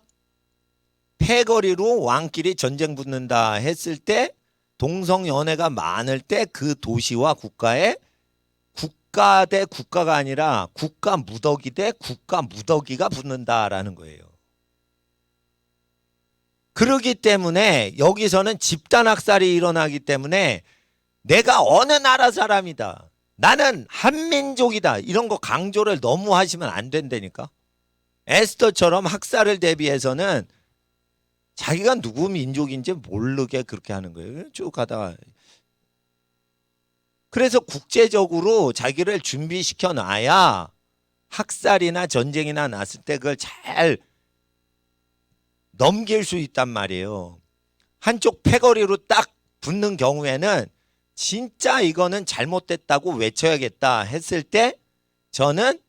패거리로 왕끼리 전쟁 붙는다 했을 때 동성연애가 많을 때 그 도시와 국가에 국가 대 국가가 아니라 국가 무더기 대 국가 무더기가 붙는다라는 거예요. 그러기 때문에 여기서는 집단 학살이 일어나기 때문에 내가 어느 나라 사람이다. 나는 한민족이다. 이런 거 강조를 너무 하시면 안 된다니까. 에스더처럼 학살을 대비해서는 자기가 누구 민족인지 모르게 그렇게 하는 거예요. 쭉 가다가. 그래서 국제적으로 자기를 준비시켜 놔야 학살이나 전쟁이나 났을 때 그걸 잘 넘길 수 있단 말이에요. 한쪽 패거리로 딱 붙는 경우에는 진짜 이거는 잘못됐다고 외쳐야겠다 했을 때 저는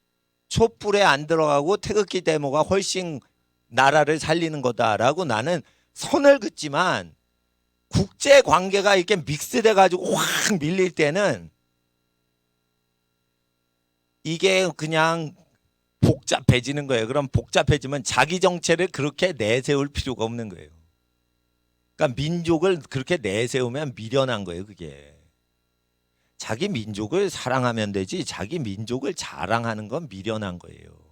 촛불에 안 들어가고 태극기 데모가 훨씬 나라를 살리는 거다라고 나는 선을 긋지만 국제 관계가 이렇게 믹스돼 가지고 확 밀릴 때는 이게 그냥 복잡해지는 거예요. 그럼 복잡해지면 자기 정체를 그렇게 내세울 필요가 없는 거예요. 그러니까 민족을 그렇게 내세우면 미련한 거예요, 그게. 자기 민족을 사랑하면 되지 자기 민족을 자랑하는 건 미련한 거예요.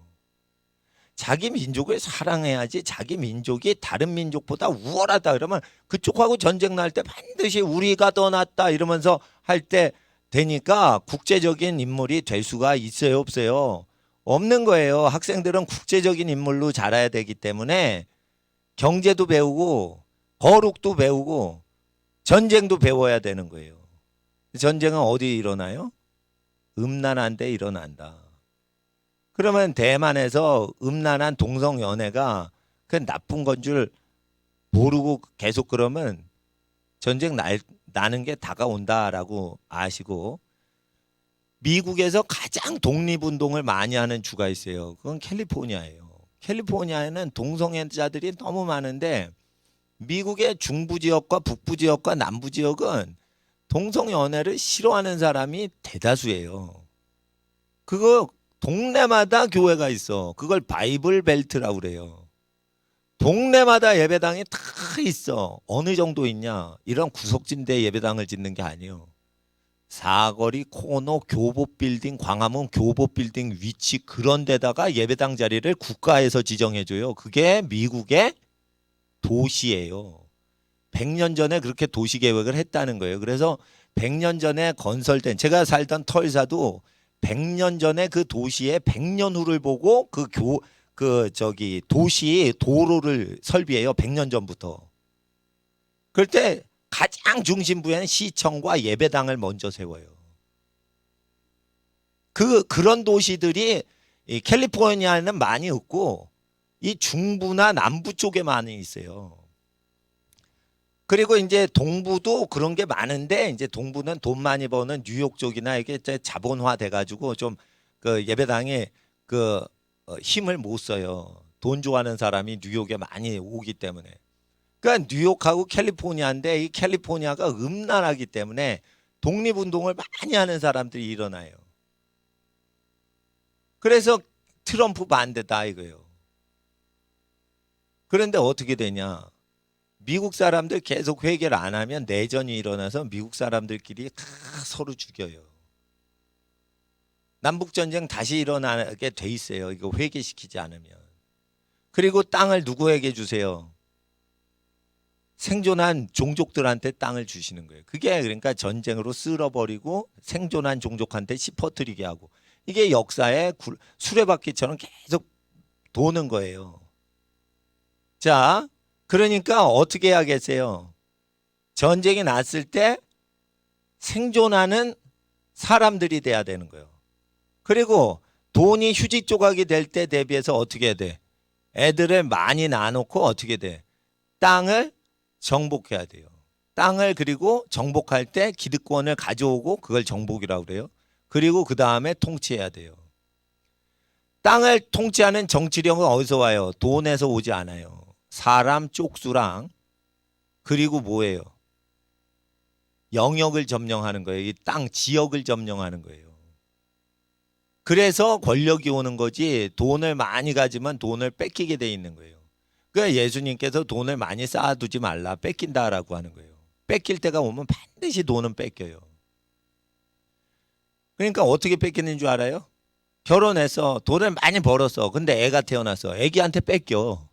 자기 민족을 사랑해야지. 자기 민족이 다른 민족보다 우월하다 그러면 그쪽하고 전쟁 날 때 반드시 우리가 더 낫다 이러면서 할 때 되니까 국제적인 인물이 될 수가 있어요, 없어요? 없는 거예요. 학생들은 국제적인 인물로 자라야 되기 때문에 경제도 배우고 거룩도 배우고 전쟁도 배워야 되는 거예요. 전쟁은 어디 일어나요? 음란한 데 일어난다. 그러면 대만에서 음란한 동성 연애가 그 나쁜 건 줄 모르고 계속 그러면 전쟁 나는 게 다가온다라고 아시고, 미국에서 가장 독립운동을 많이 하는 주가 있어요. 그건 캘리포니아예요. 캘리포니아에는 동성애자들이 너무 많은데 미국의 중부 지역과 북부 지역과 남부 지역은 동성연애를 싫어하는 사람이 대다수예요. 그거 동네마다 교회가 있어. 그걸 바이블 벨트라고 그래요. 동네마다 예배당이 다 있어. 어느 정도 있냐? 이런 구석진데 예배당을 짓는 게 아니에요. 사거리, 코너, 교보빌딩, 광화문 교보빌딩 위치 그런 데다가 예배당 자리를 국가에서 지정해줘요. 그게 미국의 도시예요. 100년 전에 그렇게 도시 계획을 했다는 거예요. 그래서 100년 전에 건설된, 제가 살던 털사도 100년 전에 그 도시의 100년 후를 보고 도시 도로를 설비해요. 100년 전부터. 그럴 때 가장 중심부에는 시청과 예배당을 먼저 세워요. 그런 도시들이 이 캘리포니아에는 많이 없고 이 중부나 남부 쪽에 많이 있어요. 그리고 이제 동부도 그런 게 많은데 이제 동부는 돈 많이 버는 뉴욕 쪽이나 이게 자본화 돼가지고 좀 그 예배당에 힘을 못 써요. 돈 좋아하는 사람이 뉴욕에 많이 오기 때문에. 그러니까 뉴욕하고 캘리포니아인데 이 캘리포니아가 음란하기 때문에 독립운동을 많이 하는 사람들이 일어나요. 그래서 트럼프 반대다 이거예요. 그런데 어떻게 되냐? 미국 사람들 계속 회개를 안 하면 내전이 일어나서 미국 사람들끼리 다 서로 죽여요. 남북전쟁 다시 일어나게 돼 있어요. 이거 회개시키지 않으면. 그리고 땅을 누구에게 주세요? 생존한 종족들한테 땅을 주시는 거예요. 그게 그러니까 전쟁으로 쓸어버리고 생존한 종족한테 씹어뜨리게 하고, 이게 역사의 수레바퀴처럼 계속 도는 거예요. 자, 그러니까 어떻게 해야겠어요? 전쟁이 났을 때 생존하는 사람들이 돼야 되는 거예요. 그리고 돈이 휴지 조각이 될 때 대비해서 어떻게 해야 돼? 애들을 많이 낳아놓고 어떻게 돼? 땅을 정복해야 돼요. 땅을 그리고 정복할 때 기득권을 가져오고 그걸 정복이라고 그래요. 그리고 그 다음에 통치해야 돼요. 땅을 통치하는 정치력은 어디서 와요? 돈에서 오지 않아요. 사람 쪽수랑 그리고 뭐예요? 영역을 점령하는 거예요. 이 땅 지역을 점령하는 거예요. 그래서 권력이 오는 거지 돈을 많이 가지면 돈을 뺏기게 돼 있는 거예요. 그러니까 예수님께서 돈을 많이 쌓아두지 말라 뺏긴다라고 하는 거예요. 뺏길 때가 오면 반드시 돈은 뺏겨요. 그러니까 어떻게 뺏기는 줄 알아요? 결혼해서 돈을 많이 벌었어. 근데 애가 태어났어. 애기한테 뺏겨.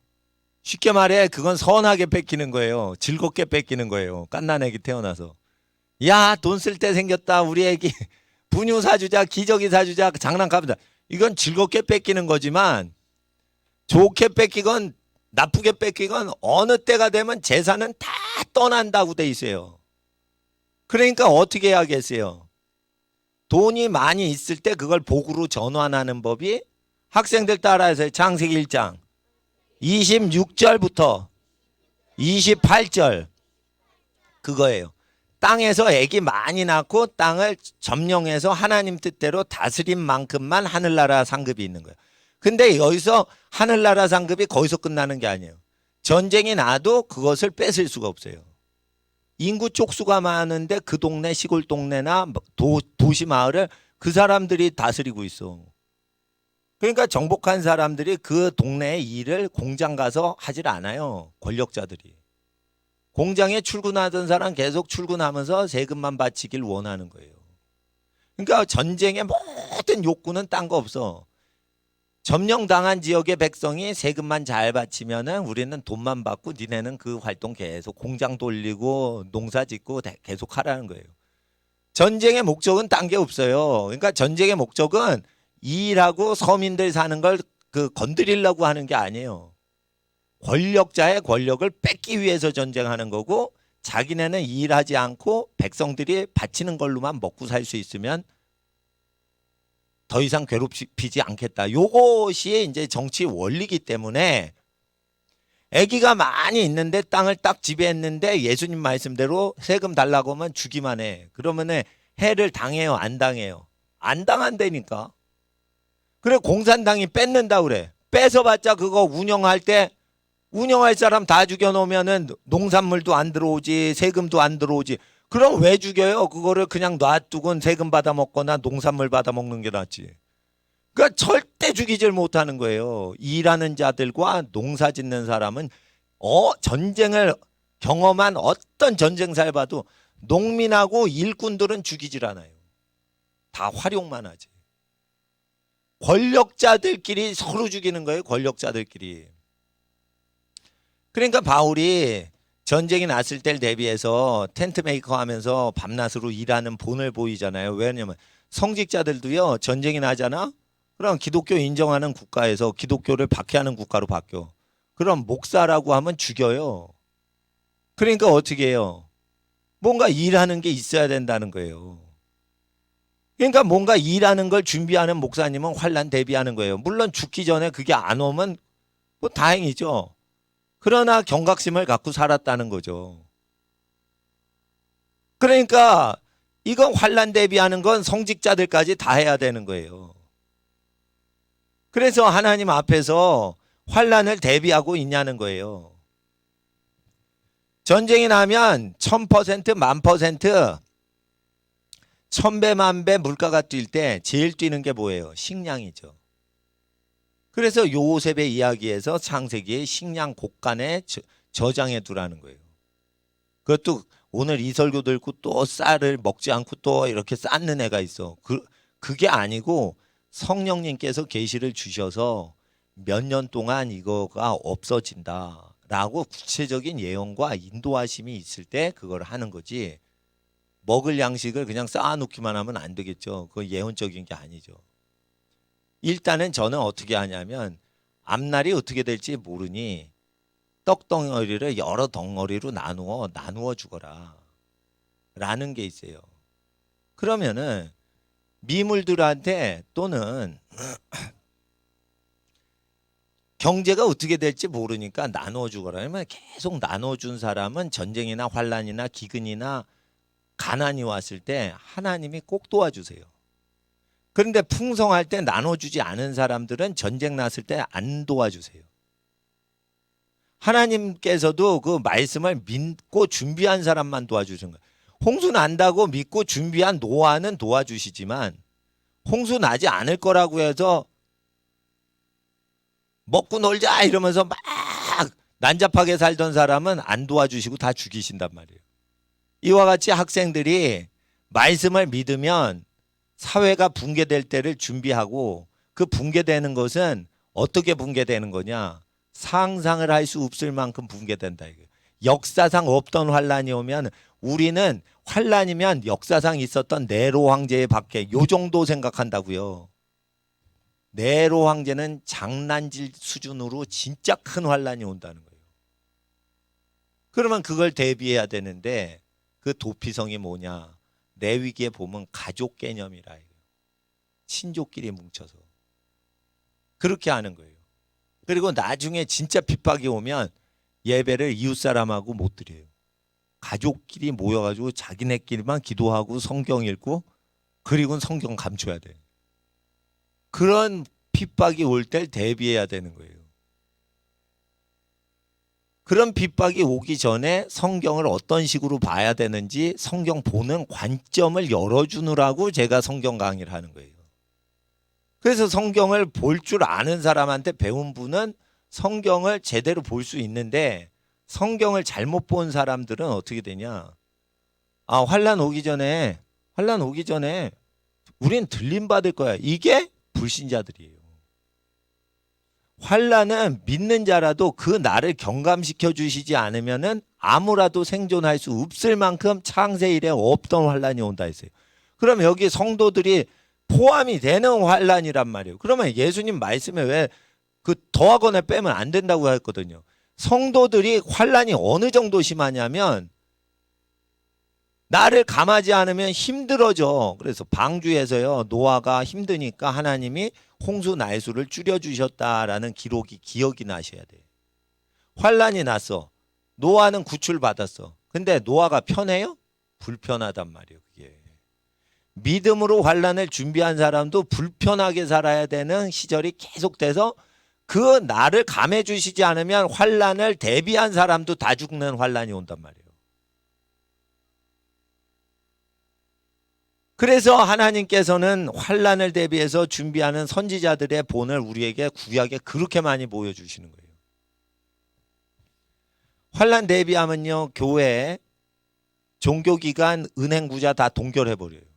쉽게 말해 그건 선하게 뺏기는 거예요. 즐겁게 뺏기는 거예요. 갓난 애기 태어나서. 야, 돈 쓸 때 생겼다. 우리 애기 분유 사주자, 기저귀 사주자, 장난감이다. 이건 즐겁게 뺏기는 거지만 좋게 뺏기건 나쁘게 뺏기건 어느 때가 되면 재산은 다 떠난다고 돼 있어요. 그러니까 어떻게 해야겠어요? 돈이 많이 있을 때 그걸 복으로 전환하는 법이 학생들 따라해서 창세기 1장 26절부터 28절 그거예요. 땅에서 아기 많이 낳고 땅을 점령해서 하나님 뜻대로 다스린 만큼만 하늘나라 상급이 있는 거예요. 근데 여기서 하늘나라 상급이 거기서 끝나는 게 아니에요. 전쟁이 나도 그것을 뺏을 수가 없어요. 인구 쪽수가 많은데 그 동네 시골 동네나 도시 마을을 그 사람들이 다스리고 있어. 그러니까 정복한 사람들이 그 동네의 일을 공장 가서 하질 않아요. 권력자들이. 공장에 출근하던 사람 계속 출근하면서 세금만 바치길 원하는 거예요. 그러니까 전쟁의 모든 욕구는 딴 거 없어. 점령당한 지역의 백성이 세금만 잘 바치면은 우리는 돈만 받고 니네는 그 활동 계속 공장 돌리고 농사 짓고 계속 하라는 거예요. 전쟁의 목적은 딴 게 없어요. 그러니까 전쟁의 목적은 일하고 서민들 사는 걸 그 건드리려고 하는 게 아니에요. 권력자의 권력을 뺏기 위해서 전쟁하는 거고 자기네는 일하지 않고 백성들이 바치는 걸로만 먹고 살 수 있으면 더 이상 괴롭히지 않겠다. 요것이 이제 정치 원리이기 때문에 아기가 많이 있는데 땅을 딱 지배했는데 예수님 말씀대로 세금 달라고 하면 주기만 해. 그러면은 해를 당해요, 안 당해요? 안 당한다니까. 그래 공산당이 뺏는다 그래. 뺏어봤자 그거 운영할 사람 다 죽여놓으면은 농산물도 안 들어오지, 세금도 안 들어오지. 그럼 왜 죽여요? 그거를 그냥 놔두곤 세금 받아 먹거나 농산물 받아 먹는 게 낫지. 그러니까 절대 죽이질 못하는 거예요. 일하는 자들과 농사 짓는 사람은 전쟁을 경험한 어떤 전쟁사를 봐도 농민하고 일꾼들은 죽이질 않아요. 다 활용만 하지. 권력자들끼리 서로 죽이는 거예요. 권력자들끼리. 그러니까 바울이 전쟁이 났을 때를 대비해서 텐트 메이커 하면서 밤낮으로 일하는 본을 보이잖아요. 왜냐면 성직자들도요. 전쟁이 나잖아. 그럼 기독교 인정하는 국가에서 기독교를 박해하는 국가로 바뀌어. 그럼 목사라고 하면 죽여요. 그러니까 어떻게 해요? 뭔가 일하는 게 있어야 된다는 거예요. 그러니까 뭔가 일하는 걸 준비하는 목사님은 환난 대비하는 거예요. 물론 죽기 전에 그게 안 오면 뭐 다행이죠. 그러나 경각심을 갖고 살았다는 거죠. 그러니까 이건 환난 대비하는 건 성직자들까지 다 해야 되는 거예요. 그래서 하나님 앞에서 환난을 대비하고 있냐는 거예요. 전쟁이 나면 1000%, 10,000%, 1000배, 10,000배 물가가 뛸 때 제일 뛰는 게 뭐예요? 식량이죠. 그래서 요셉의 이야기에서 창세기에 식량 곡간에 저장해 두라는 거예요. 그것도 오늘 이 설교 듣고 또 쌀을 먹지 않고 또 이렇게 쌓는 애가 있어. 그게 아니고 성령님께서 계시를 주셔서 몇 년 동안 이거가 없어진다라고 구체적인 예언과 인도하심이 있을 때 그걸 하는 거지. 먹을 양식을 그냥 쌓아놓기만 하면 안 되겠죠. 그건 예언적인 게 아니죠. 일단은 저는 어떻게 하냐면 앞날이 어떻게 될지 모르니 떡덩어리를 여러 덩어리로 나누어 주거라 라는 게 있어요. 그러면은 미물들한테 또는 경제가 어떻게 될지 모르니까 나누어 주거라. 그러면 계속 나눠 준 사람은 전쟁이나 환란이나 기근이나 가난이 왔을 때 하나님이 꼭 도와주세요. 그런데 풍성할 때 나눠주지 않은 사람들은 전쟁 났을 때 안 도와주세요. 하나님께서도 그 말씀을 믿고 준비한 사람만 도와주시는 거예요. 홍수 난다고 믿고 준비한 노아는 도와주시지만 홍수 나지 않을 거라고 해서 먹고 놀자 이러면서 막 난잡하게 살던 사람은 안 도와주시고 다 죽이신단 말이에요. 이와 같이 학생들이 말씀을 믿으면 사회가 붕괴될 때를 준비하고 그 붕괴되는 것은 어떻게 붕괴되는 거냐? 상상을 할 수 없을 만큼 붕괴된다. 역사상 없던 환란이 오면 우리는 환란이면 역사상 있었던 네로 황제의 박해 요 정도 생각한다고요. 네로 황제는 장난질 수준으로 진짜 큰 환란이 온다는 거예요. 그러면 그걸 대비해야 되는데 그 도피성이 뭐냐? 내 위기에 보면 가족 개념이라 해요. 친족끼리 뭉쳐서 그렇게 하는 거예요. 그리고 나중에 진짜 핍박이 오면 예배를 이웃 사람하고 못 드려요. 가족끼리 모여가지고 자기네끼리만 기도하고 성경 읽고 그리고 성경 감춰야 돼. 그런 핍박이 올 때 대비해야 되는 거예요. 그런 핍박이 오기 전에 성경을 어떤 식으로 봐야 되는지 성경 보는 관점을 열어주느라고 제가 성경 강의를 하는 거예요. 그래서 성경을 볼 줄 아는 사람한테 배운 분은 성경을 제대로 볼 수 있는데 성경을 잘못 본 사람들은 어떻게 되냐? 환란 오기 전에 우린 들림 받을 거야. 이게 불신자들이에요. 환난은 믿는 자라도 그 나를 경감시켜 주시지 않으면은 아무라도 생존할 수 없을 만큼 창세 이래 없던 환난이 온다 했어요. 그럼 여기 성도들이 포함이 되는 환난이란 말이에요. 그러면 예수님 말씀에 왜 그 더하거나 빼면 안 된다고 했거든요. 성도들이 환난이 어느 정도 심하냐면 나를 감하지 않으면 힘들어져. 그래서 방주에서요, 노아가 힘드니까 하나님이 홍수 날수를 줄여주셨다라는 기억이 나셔야 돼. 환란이 났어. 노아는 구출받았어. 근데 노아가 편해요? 불편하단 말이에요. 그게. 믿음으로 환란을 준비한 사람도 불편하게 살아야 되는 시절이 계속돼서 그 나를 감해 주시지 않으면 환란을 대비한 사람도 다 죽는 환란이 온단 말이에요. 그래서 하나님께서는 환란을 대비해서 준비하는 선지자들의 본을 우리에게 구약에 그렇게 많이 보여주시는 거예요. 환란 대비하면요, 교회, 종교기관, 은행부자 다 동결해버려요.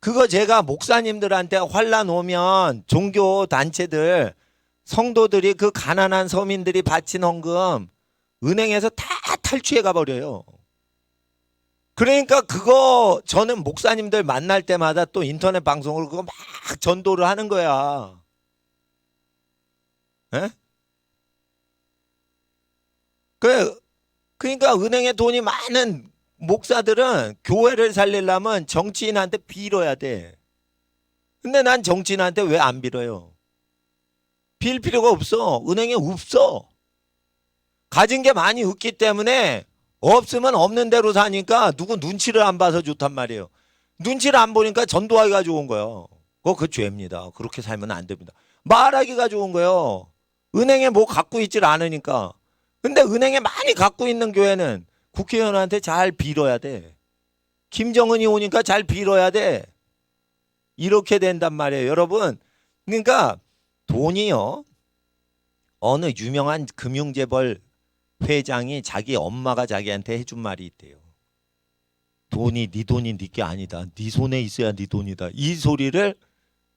그거 제가 목사님들한테 환란 오면 종교 단체들, 성도들이 그 가난한 서민들이 바친 헌금 은행에서 다 탈취해 가버려요. 그러니까 그거 저는 목사님들 만날 때마다 또 인터넷 방송으로 그거 막 전도를 하는 거야. 에? 그러니까 은행에 돈이 많은 목사들은 교회를 살리려면 정치인한테 빌어야 돼. 근데 난 정치인한테 왜 안 빌어요? 빌 필요가 없어. 은행에 없어. 가진 게 많이 없기 때문에 없으면 없는 대로 사니까 누구 눈치를 안 봐서 좋단 말이에요. 눈치를 안 보니까 전도하기가 좋은 거예요. 그거 죄입니다. 그렇게 살면 안 됩니다. 말하기가 좋은 거예요. 은행에 뭐 갖고 있질 않으니까. 근데 은행에 많이 갖고 있는 교회는 국회의원한테 잘 빌어야 돼. 김정은이 오니까 잘 빌어야 돼. 이렇게 된단 말이에요. 여러분. 그러니까 돈이요. 어느 유명한 금융재벌 회장이 자기 엄마가 자기한테 해준 말이 있대요. 돈이 네 돈이 네 게 아니다. 네 손에 있어야 네 돈이다. 이 소리를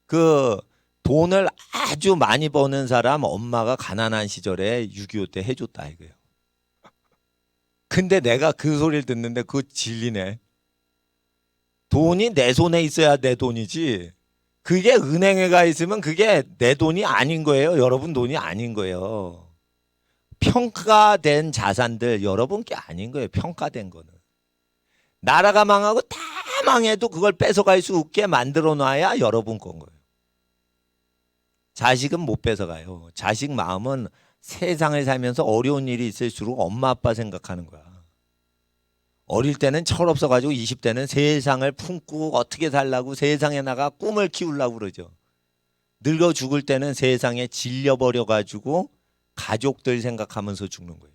그 돈을 아주 많이 버는 사람 엄마가 가난한 시절에 6.25 때 해줬다 이거예요. 근데 내가 그 소리를 듣는데 그거 진리네. 돈이 내 손에 있어야 내 돈이지. 그게 은행에 가 있으면 그게 내 돈이 아닌 거예요. 여러분 돈이 아닌 거예요. 평가된 자산들 여러분 게 아닌 거예요. 평가된 거는. 나라가 망하고 다 망해도 그걸 뺏어갈 수 없게 만들어 놔야 여러분 건 거예요. 자식은 못 뺏어가요. 자식 마음은 세상을 살면서 어려운 일이 있을수록 엄마 아빠 생각하는 거야. 어릴 때는 철없어가지고 20대는 세상을 품고 어떻게 살라고 세상에 나가 꿈을 키우려고 그러죠. 늙어 죽을 때는 세상에 질려버려가지고 가족들 생각하면서 죽는 거예요.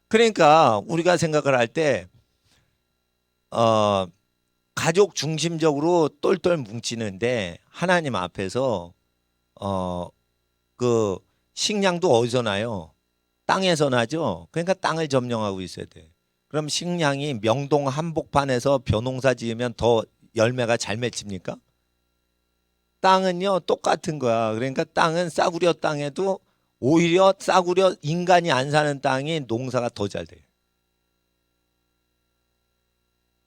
그러니까 우리가 생각을 할 때 가족 중심적으로 똘똘 뭉치는데 하나님 앞에서 그 식량도 어디서 나요? 땅에서 나죠. 그러니까 땅을 점령하고 있어야 돼. 그럼 식량이 명동 한복판에서 벼농사 지으면 더 열매가 잘 맺힙니까? 땅은요 똑같은 거야. 그러니까 땅은 싸구려 땅에도 오히려 싸구려 인간이 안 사는 땅이 농사가 더 잘 돼요.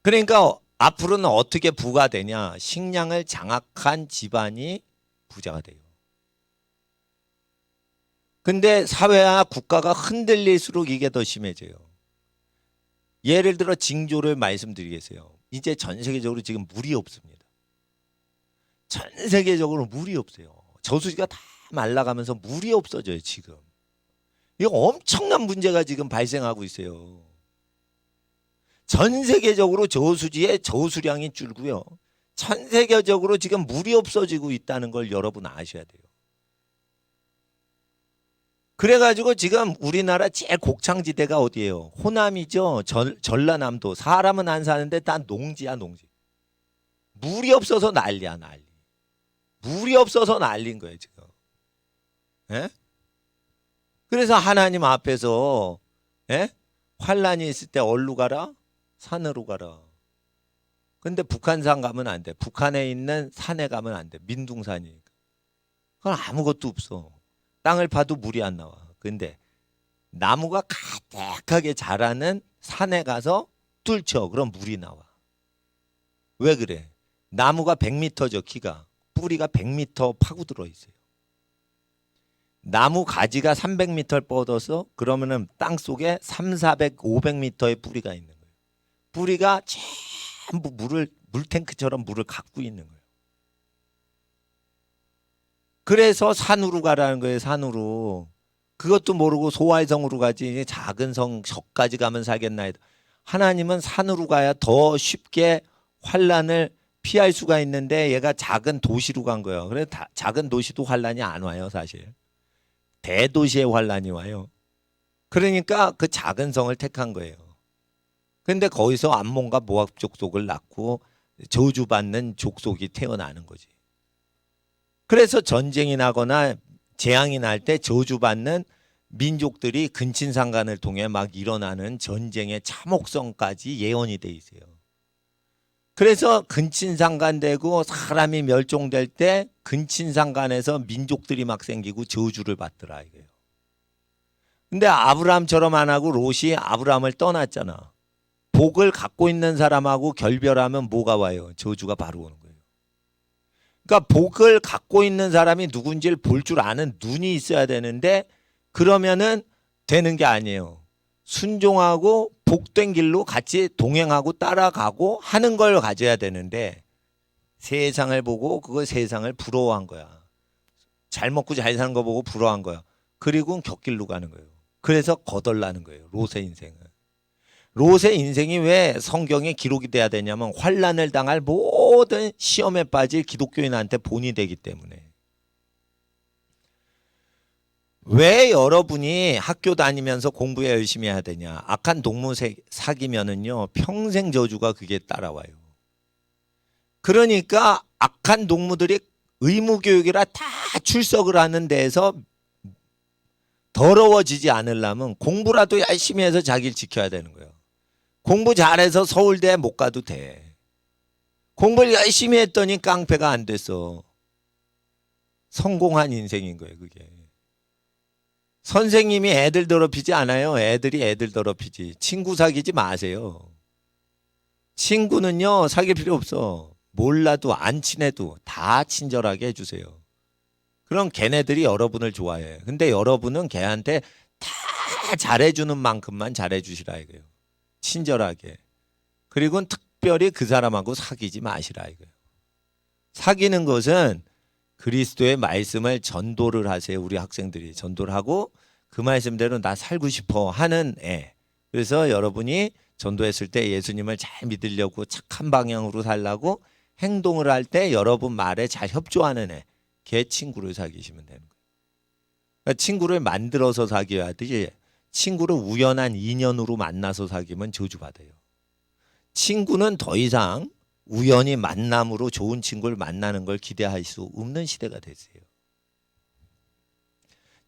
그러니까 앞으로는 어떻게 부가 되냐? 식량을 장악한 집안이 부자가 돼요. 근데 사회와 국가가 흔들릴수록 이게 더 심해져요. 예를 들어 징조를 말씀드리겠어요. 이제 전 세계적으로 지금 물이 없습니다. 전 세계적으로 물이 없어요. 저수지가 다 말라가면서 물이 없어져요, 지금. 이거 엄청난 문제가 지금 발생하고 있어요. 전 세계적으로 저수지의 저수량이 줄고요. 전 세계적으로 지금 물이 없어지고 있다는 걸 여러분 아셔야 돼요. 그래가지고 지금 우리나라 제일 곡창지대가 어디예요? 호남이죠. 전라남도. 사람은 안 사는데 다 농지야, 농지. 물이 없어서 난리야, 난리. 물이 없어서 난리인 거예요, 지금. 예? 그래서 하나님 앞에서 예? 환란이 있을 때 어디로 가라? 산으로 가라. 근데 북한산 가면 안 돼. 북한에 있는 산에 가면 안 돼. 민둥산이니까. 그건 아무것도 없어. 땅을 파도 물이 안 나와. 근데 나무가 가득하게 자라는 산에 가서 뚫쳐. 그럼 물이 나와. 왜 그래? 나무가 100m죠, 키가. 뿌리가 100m 파고들어 있어요. 나무 가지가 300m 뻗어서 그러면은 땅 속에 3, 400, 500m의 뿌리가 있는 거예요. 뿌리가 전부 물탱크처럼 물을 갖고 있는 거예요. 그래서 산으로 가라는 거예요, 산으로. 그것도 모르고 소활성으로 가지, 작은 성, 저까지 가면 살겠나. 하나님은 산으로 가야 더 쉽게 환란을 피할 수가 있는데 얘가 작은 도시로 간 거예요. 그래서 작은 도시도 환란이 안 와요, 사실. 대도시의 환란이 와요. 그러니까 그 작은 성을 택한 거예요. 근데 거기서 암몬과 모압 족속을 낳고 저주받는 족속이 태어나는 거지. 그래서 전쟁이 나거나 재앙이 날 때 저주받는 민족들이 근친상간을 통해 막 일어나는 전쟁의 참혹성까지 예언이 돼 있어요. 그래서 근친상간되고 사람이 멸종될 때 근친상간에서 민족들이 막 생기고 저주를 받더라 이거예요. 근데 아브라함처럼 안 하고 롯이 아브라함을 떠났잖아. 복을 갖고 있는 사람하고 결별하면 뭐가 와요? 저주가 바로 오는 거예요. 그러니까 복을 갖고 있는 사람이 누군지를 볼 줄 아는 눈이 있어야 되는데 그러면은 되는 게 아니에요. 순종하고 복된 길로 같이 동행하고 따라가고 하는 걸 가져야 되는데 세상을 보고 그걸 세상을 부러워한 거야. 잘 먹고 잘 사는 거 보고 부러워한 거야. 그리고 곁길로 가는 거예요. 그래서 거덜나는 거예요. 롯의 인생은. 롯의 인생이 왜 성경에 기록이 돼야 되냐면 환난을 당할 모든 시험에 빠질 기독교인한테 본이 되기 때문에. 왜 여러분이 학교 다니면서 공부에 열심히 해야 되냐? 악한 동무 사귀면은요 평생 저주가 그게 따라와요. 그러니까 악한 동무들이 의무교육이라 다 출석을 하는 데에서 더러워지지 않으려면 공부라도 열심히 해서 자기를 지켜야 되는 거예요. 공부 잘해서 서울대 못 가도 돼. 공부를 열심히 했더니 깡패가 안 됐어. 성공한 인생인 거예요, 그게. 선생님이 애들 더럽히지 않아요. 애들이 애들 더럽히지. 친구 사귀지 마세요. 친구는요, 사귈 필요 없어. 몰라도 안 친해도 다 친절하게 해주세요. 그럼 걔네들이 여러분을 좋아해. 근데 여러분은 걔한테 다 잘해주는 만큼만 잘해주시라 이거예요. 친절하게. 그리고 특별히 그 사람하고 사귀지 마시라 이거예요. 사귀는 것은 그리스도의 말씀을 전도를 하세요. 우리 학생들이 전도를 하고 그 말씀대로 나 살고 싶어 하는 애. 그래서 여러분이 전도했을 때 예수님을 잘 믿으려고 착한 방향으로 살라고 행동을 할 때 여러분 말에 잘 협조하는 애. 걔 친구를 사귀시면 되는 거예요. 그러니까 친구를 만들어서 사귀어야 되지. 친구를 우연한 인연으로 만나서 사귀면 저주받아요. 친구는 더 이상 우연히 만남으로 좋은 친구를 만나는 걸 기대할 수 없는 시대가 됐어요.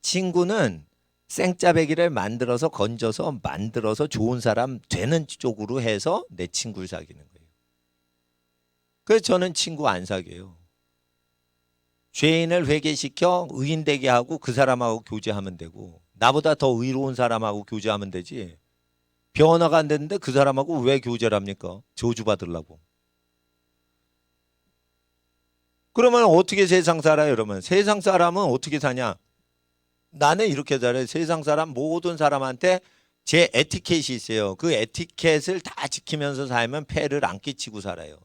친구는 생짜배기를 만들어서 건져서 만들어서 좋은 사람 되는 쪽으로 해서 내 친구를 사귀는 거예요. 그래서 저는 친구 안 사귀어요. 죄인을 회개시켜 의인 되게 하고 그 사람하고 교제하면 되고 나보다 더 의로운 사람하고 교제하면 되지. 변화가 안 됐는데 그 사람하고 왜 교제를 합니까? 저주받으려고. 그러면 어떻게 세상 살아요? 그러면 세상 사람은 어떻게 사냐? 나는 이렇게 살아요. 세상 사람 모든 사람한테 제 에티켓이 있어요. 그 에티켓을 다 지키면서 살면 폐를 안 끼치고 살아요.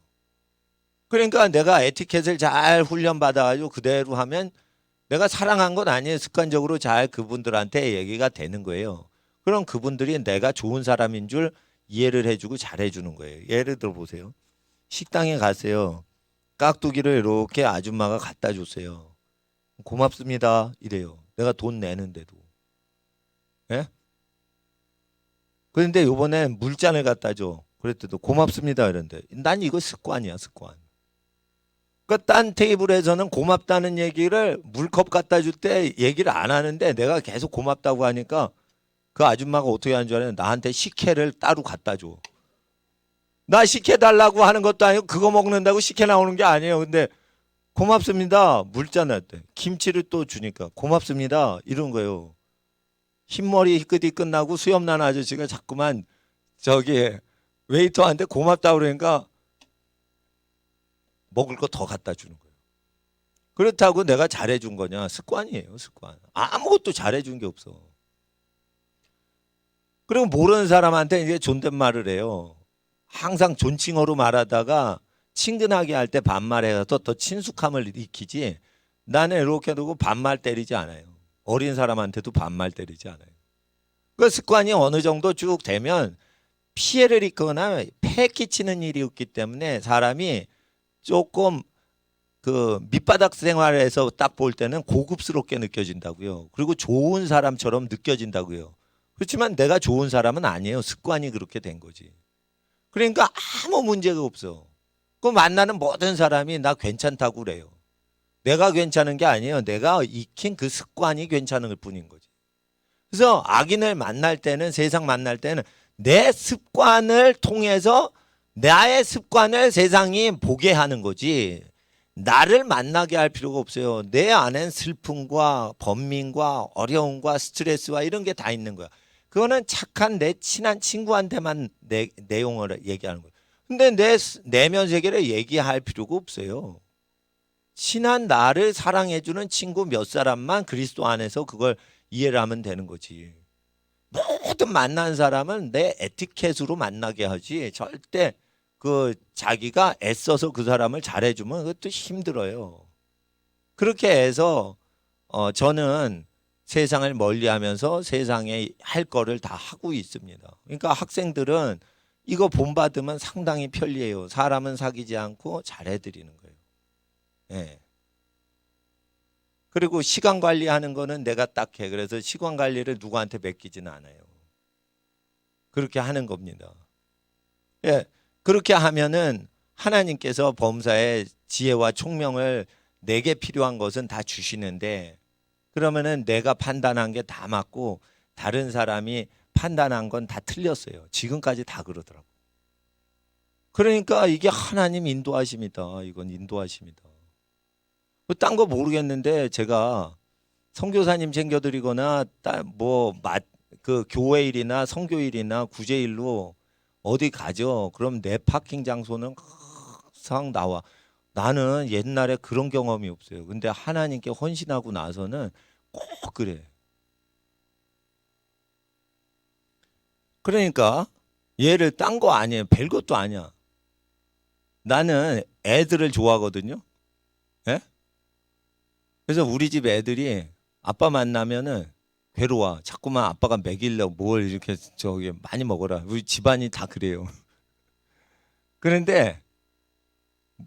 그러니까 내가 에티켓을 잘 훈련받아가지고 그대로 하면 내가 사랑한 건 아니에요. 습관적으로 잘 그분들한테 얘기가 되는 거예요. 그럼 그분들이 내가 좋은 사람인 줄 이해를 해주고 잘해주는 거예요. 예를 들어 보세요. 식당에 가세요. 깍두기를 이렇게 아줌마가 갖다 줬어요. 고맙습니다 이래요. 내가 돈 내는데도. 예? 그런데 요번에 물잔을 갖다 줘. 그랬더니 고맙습니다 이런데 난 이거 습관이야 습관. 그러니까 딴 테이블에서는 고맙다는 얘기를 물컵 갖다 줄 때 얘기를 안 하는데 내가 계속 고맙다고 하니까 그 아줌마가 어떻게 하는 줄 알아요? 나한테 식혜를 따로 갖다 줘. 나 시켜달라고 하는 것도 아니고 그거 먹는다고 시켜 나오는 게 아니에요. 근데 고맙습니다. 물잖아. 김치를 또 주니까 고맙습니다. 이런 거예요. 흰머리 희끗이 끝나고 수염난 아저씨가 자꾸만 저기 웨이터한테 고맙다 그러니까 먹을 거 더 갖다 주는 거예요. 그렇다고 내가 잘해준 거냐? 습관이에요, 습관. 아무것도 잘해준 게 없어. 그리고 모르는 사람한테 이제 존댓말을 해요. 항상 존칭어로 말하다가 친근하게 할 때 반말해서 더 친숙함을 익히지. 나는 이렇게 두고 반말 때리지 않아요. 어린 사람한테도 반말 때리지 않아요. 그 습관이 어느 정도 쭉 되면 피해를 입거나 폐 끼치는 일이 없기 때문에 사람이 조금 그 밑바닥 생활에서 딱 볼 때는 고급스럽게 느껴진다고요. 그리고 좋은 사람처럼 느껴진다고요. 그렇지만 내가 좋은 사람은 아니에요. 습관이 그렇게 된 거지. 그러니까 아무 문제가 없어. 그 만나는 모든 사람이 나 괜찮다고 그래요. 내가 괜찮은 게 아니에요. 내가 익힌 그 습관이 괜찮은 뿐인 거지. 그래서 악인을 만날 때는, 세상 만날 때는 내 습관을 통해서 나의 습관을 세상이 보게 하는 거지. 나를 만나게 할 필요가 없어요. 내 안엔 슬픔과 번민과 어려움과 스트레스와 이런 게 다 있는 거야. 그거는 착한 내 친한 친구한테만 내용을 얘기하는 거예요. 근데 내 내면 세계를 얘기할 필요가 없어요. 친한 나를 사랑해주는 친구 몇 사람만 그리스도 안에서 그걸 이해를 하면 되는 거지. 모든 만난 사람은 내 에티켓으로 만나게 하지 절대 그 자기가 애써서 그 사람을 잘해주면 그것도 힘들어요. 그렇게 해서 저는 세상을 멀리하면서 세상에 할 거를 다 하고 있습니다. 그러니까 학생들은 이거 본받으면 상당히 편리해요. 사람은 사귀지 않고 잘해드리는 거예요. 예. 그리고 시간 관리하는 거는 내가 딱 해. 그래서 시간 관리를 누구한테 맡기지는 않아요. 그렇게 하는 겁니다. 예. 그렇게 하면은 하나님께서 범사에 지혜와 총명을 내게 필요한 것은 다 주시는데 그러면은 내가 판단한 게 다 맞고 다른 사람이 판단한 건 다 틀렸어요. 지금까지 다 그러더라고. 그러니까 이게 하나님 인도하십니다. 이건 인도하십니다. 딴 거 모르겠는데 제가 선교사님 챙겨드리거나 그 교회 일이나 선교일이나 구제일로 어디 가죠. 그럼 내 파킹 장소는 항상 나와. 나는 옛날에 그런 경험이 없어요. 근데 하나님께 헌신하고 나서는 꼭 그래. 그러니까 얘를 딴 거 아니에요. 별것도 아니야. 나는 애들을 좋아하거든요. 예? 그래서 우리 집 애들이 아빠 만나면은 괴로워. 자꾸만 아빠가 먹이려고 뭘 이렇게 저기 많이 먹어라. 우리 집안이 다 그래요. 그런데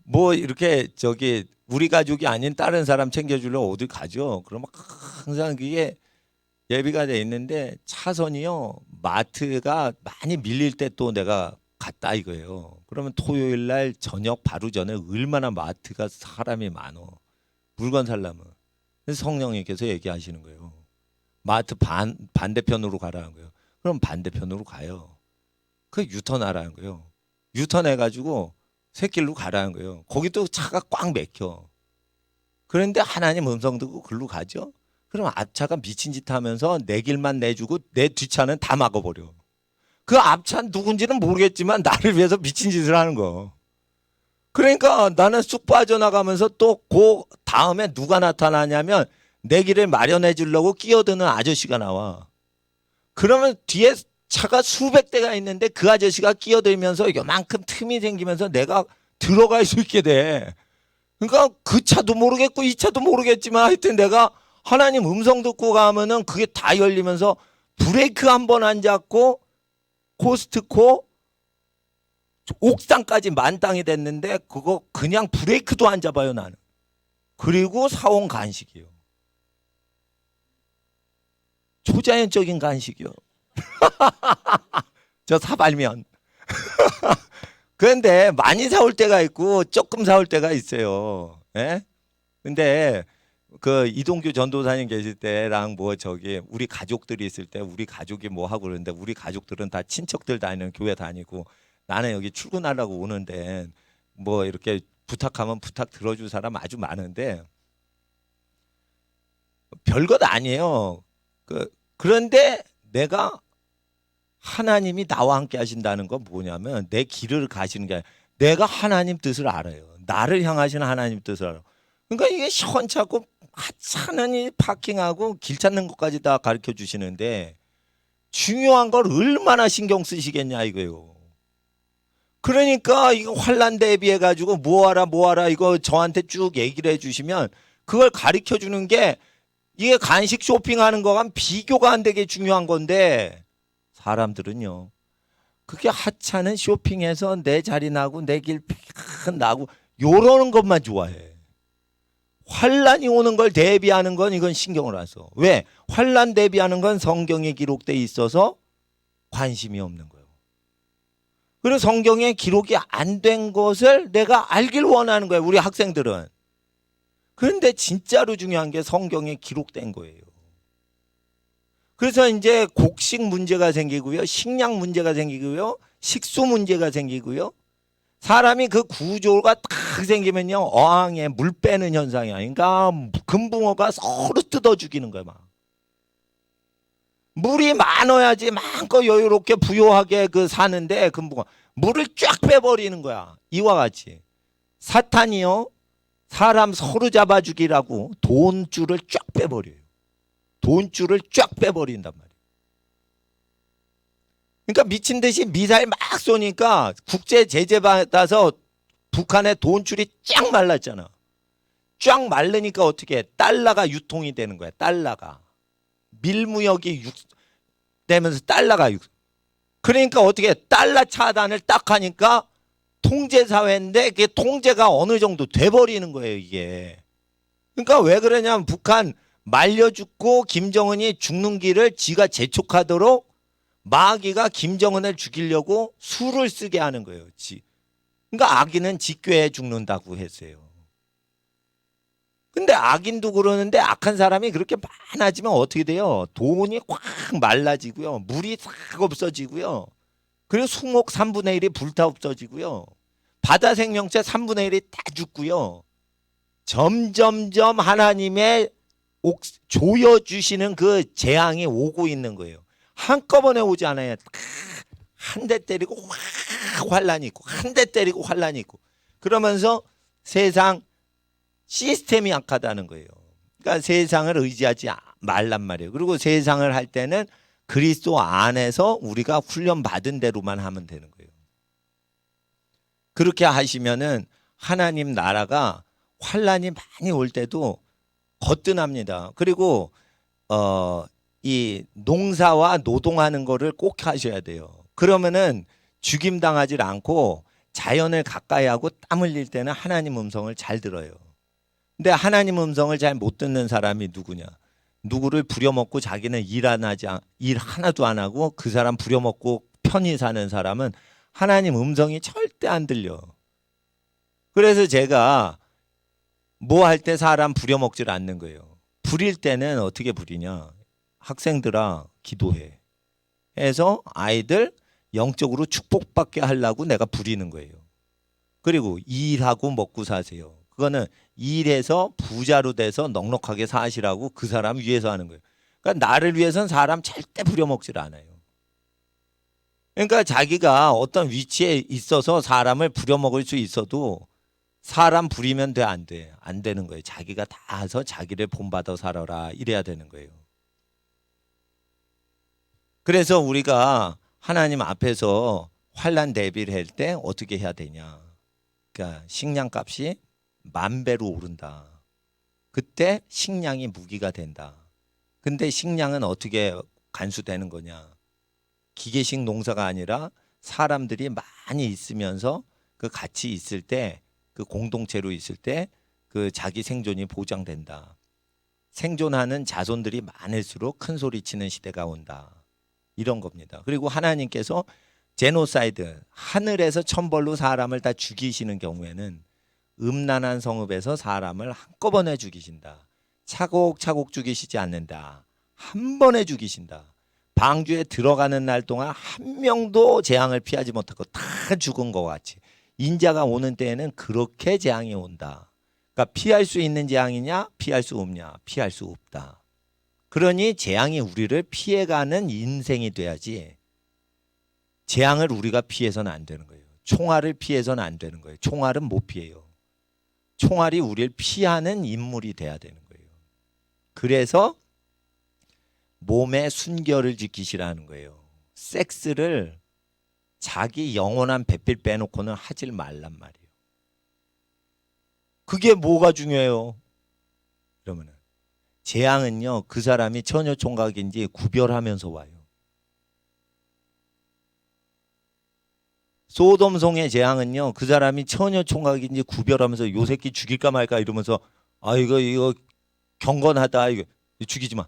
뭐 이렇게 저기 우리 가족이 아닌 다른 사람 챙겨주려고 어디 가죠. 그러면 항상 그게 예비가 돼 있는데 차선이요. 마트가 많이 밀릴 때 또 내가 갔다 이거예요. 그러면 토요일 날 저녁 바로 전에 얼마나 마트가 사람이 많어. 물건 살려면. 그래서 성령님께서 얘기하시는 거예요. 마트 반대편으로 가라는 거예요. 그럼 반대편으로 가요. 그 유턴하라는 거예요. 유턴해가지고 샛길로 가라는 거예요. 거기도 차가 꽉 막혀. 그런데 하나님 음성 듣고 글로 가죠. 그럼 앞차가 미친 짓 하면서 내 길만 내주고 내 뒷차는 다 막아버려. 그 앞차 누군지는 모르겠지만 나를 위해서 미친 짓을 하는 거. 그러니까 나는 쑥 빠져나가면서 또 그 다음에 누가 나타나냐면 내 길을 마련해 주려고 끼어드는 아저씨가 나와. 그러면 뒤에 차가 수백 대가 있는데 그 아저씨가 끼어들면서 요만큼 틈이 생기면서 내가 들어갈 수 있게 돼. 그러니까 그 차도 모르겠고 이 차도 모르겠지만 하여튼 내가 하나님 음성 듣고 가면은 그게 다 열리면서 브레이크 한 번 안 잡고 코스트코 옥상까지 만땅이 됐는데 그거 그냥 브레이크도 안 잡아요 나는. 그리고 사온 간식이요. 초자연적인 간식이요. 저 사발면. 그런데 많이 사올 때가 있고 조금 사올 때가 있어요. 예? 근데 그 이동규 전도사님 계실 때랑 뭐 저기 우리 가족들이 있을 때 우리 가족이 뭐 하고 그러는데 우리 가족들은 다 친척들 다니는 교회 다니고 나는 여기 출근하려고 오는데 뭐 이렇게 부탁하면 부탁 들어줄 사람 아주 많은데 별것 아니에요. 그런데 내가 하나님이 나와 함께 하신다는 건 뭐냐면 내 길을 가시는 게 아니라 내가 하나님 뜻을 알아요. 나를 향하시는 하나님 뜻을 알아요. 그러니까 이게 시원찮고 하찮으니 파킹하고 길 찾는 것까지 다 가르쳐 주시는데 중요한 걸 얼마나 신경 쓰시겠냐 이거예요. 그러니까 이거 환란 대비해 가지고 뭐하라 이거 저한테 쭉 얘기를 해주시면 그걸 가르쳐 주는 게 이게 간식 쇼핑하는 거랑 비교가 안 되게 중요한 건데 사람들은요 그게 하찮은 쇼핑해서 내 자리 나고 내 길 나고 요러는 것만 좋아해. 환란이 오는 걸 대비하는 건 이건 신경을 안 써. 왜? 환란 대비하는 건 성경에 기록돼 있어서 관심이 없는 거예요. 그리고 성경에 기록이 안 된 것을 내가 알길 원하는 거예요. 우리 학생들은. 그런데 진짜로 중요한 게 성경에 기록된 거예요. 그래서 이제 곡식 문제가 생기고요. 식량 문제가 생기고요. 식수 문제가 생기고요. 사람이 그 구조가 딱 생기면요. 어항에 물 빼는 현상이 아닌가. 금붕어가 서로 뜯어 죽이는 거예요. 막. 물이 많아야지 마음껏 여유롭게 부요하게 사는데 금붕어. 물을 쫙 빼버리는 거야. 이와 같이. 사탄이요. 사람 서로 잡아 죽이라고 돈줄을 쫙 빼버려요. 돈줄을 쫙 빼버린단 말이에요. 그러니까 미친 듯이 미사일 막 쏘니까 국제 제재 받아서 북한의 돈줄이 쫙 말랐잖아. 쫙 마르니까 어떻게 해? 달러가 유통이 되는 거야. 달러가. 밀무역이 되면서 달러가 그러니까 어떻게 해? 달러 차단을 딱 하니까 통제사회인데 그게 통제가 어느 정도 돼버리는 거예요. 이게. 그러니까 왜 그러냐면 북한 말려 죽고 김정은이 죽는 길을 지가 재촉하도록 마귀가 김정은을 죽이려고 수를 쓰게 하는 거예요. 그러니까 악인은 직교에 죽는다고 했어요. 근데 악인도 그러는데 악한 사람이 그렇게 많아지면 어떻게 돼요? 돈이 확 말라지고요. 물이 싹 없어지고요. 그리고 수목 3분의 1이 불타 없어지고요. 바다 생명체 3분의 1이 다 죽고요. 점점점 하나님의 조여주시는 그 재앙이 오고 있는 거예요. 한꺼번에 오지 않아요. 한 대 때리고 확 환란이 있고 한 대 때리고 환란이 있고 그러면서 세상 시스템이 약하다는 거예요. 그러니까 세상을 의지하지 말란 말이에요. 그리고 세상을 할 때는 그리스도 안에서 우리가 훈련받은 대로만 하면 되는 거예요. 그렇게 하시면은 하나님 나라가 환란이 많이 올 때도 거뜬합니다. 그리고 이 농사와 노동하는 거를 꼭 하셔야 돼요. 그러면은 죽임 당하지 않고 자연을 가까이 하고 땀 흘릴 때는 하나님 음성을 잘 들어요. 근데 하나님 음성을 잘 못 듣는 사람이 누구냐? 누구를 부려먹고 자기는 일 하나도 안 하고 그 사람 부려먹고 편히 사는 사람은 하나님 음성이 절대 안 들려. 그래서 제가 뭐 할 때 사람 부려먹질 않는 거예요. 부릴 때는 어떻게 부리냐? 학생들아 기도해. 해서 아이들 영적으로 축복받게 하려고 내가 부리는 거예요. 그리고 일하고 먹고 사세요. 그거는 일해서 부자로 돼서 넉넉하게 사시라고 그 사람 위해서 하는 거예요. 그러니까 나를 위해서는 사람 절대 부려먹질 않아요. 그러니까 자기가 어떤 위치에 있어서 사람을 부려먹을 수 있어도 사람 부리면 돼, 안 돼? 안 되는 거예요. 자기가 다 해서 자기를 본받아 살아라 이래야 되는 거예요. 그래서 우리가 하나님 앞에서 환난 대비를 할 때 어떻게 해야 되냐? 그러니까 식량값이 10,000배로 오른다. 그때 식량이 무기가 된다. 근데 식량은 어떻게 간수되는 거냐? 기계식 농사가 아니라 사람들이 많이 있으면서 그 같이 있을 때, 그 공동체로 있을 때 그 자기 생존이 보장된다. 생존하는 자손들이 많을수록 큰 소리 치는 시대가 온다. 이런 겁니다. 그리고 하나님께서 제노사이드, 하늘에서 천벌로 사람을 다 죽이시는 경우에는 음란한 성읍에서 사람을 한꺼번에 죽이신다. 차곡차곡 죽이시지 않는다. 한 번에 죽이신다. 방주에 들어가는 날 동안 한 명도 재앙을 피하지 못하고 다 죽은 것 같이 인자가 오는 때에는 그렇게 재앙이 온다. 그러니까 피할 수 있는 재앙이냐? 피할 수 없냐? 피할 수 없다. 그러니 재앙이 우리를 피해가는 인생이 돼야지 재앙을 우리가 피해서는 안 되는 거예요. 총알을 피해서는 안 되는 거예요. 총알은 못 피해요. 총알이 우리를 피하는 인물이 돼야 되는 거예요. 그래서 몸의 순결을 지키시라는 거예요. 섹스를 자기 영원한 배필 빼놓고는 하질 말란 말이에요. 그게 뭐가 중요해요? 그러면은 재앙은요, 그 사람이 처녀 총각인지 구별하면서 와요. 소돔성의 재앙은요, 그 사람이 처녀 총각인지 구별하면서 요 새끼 죽일까 말까 이러면서 아 이거 경건하다, 이거 죽이지 마.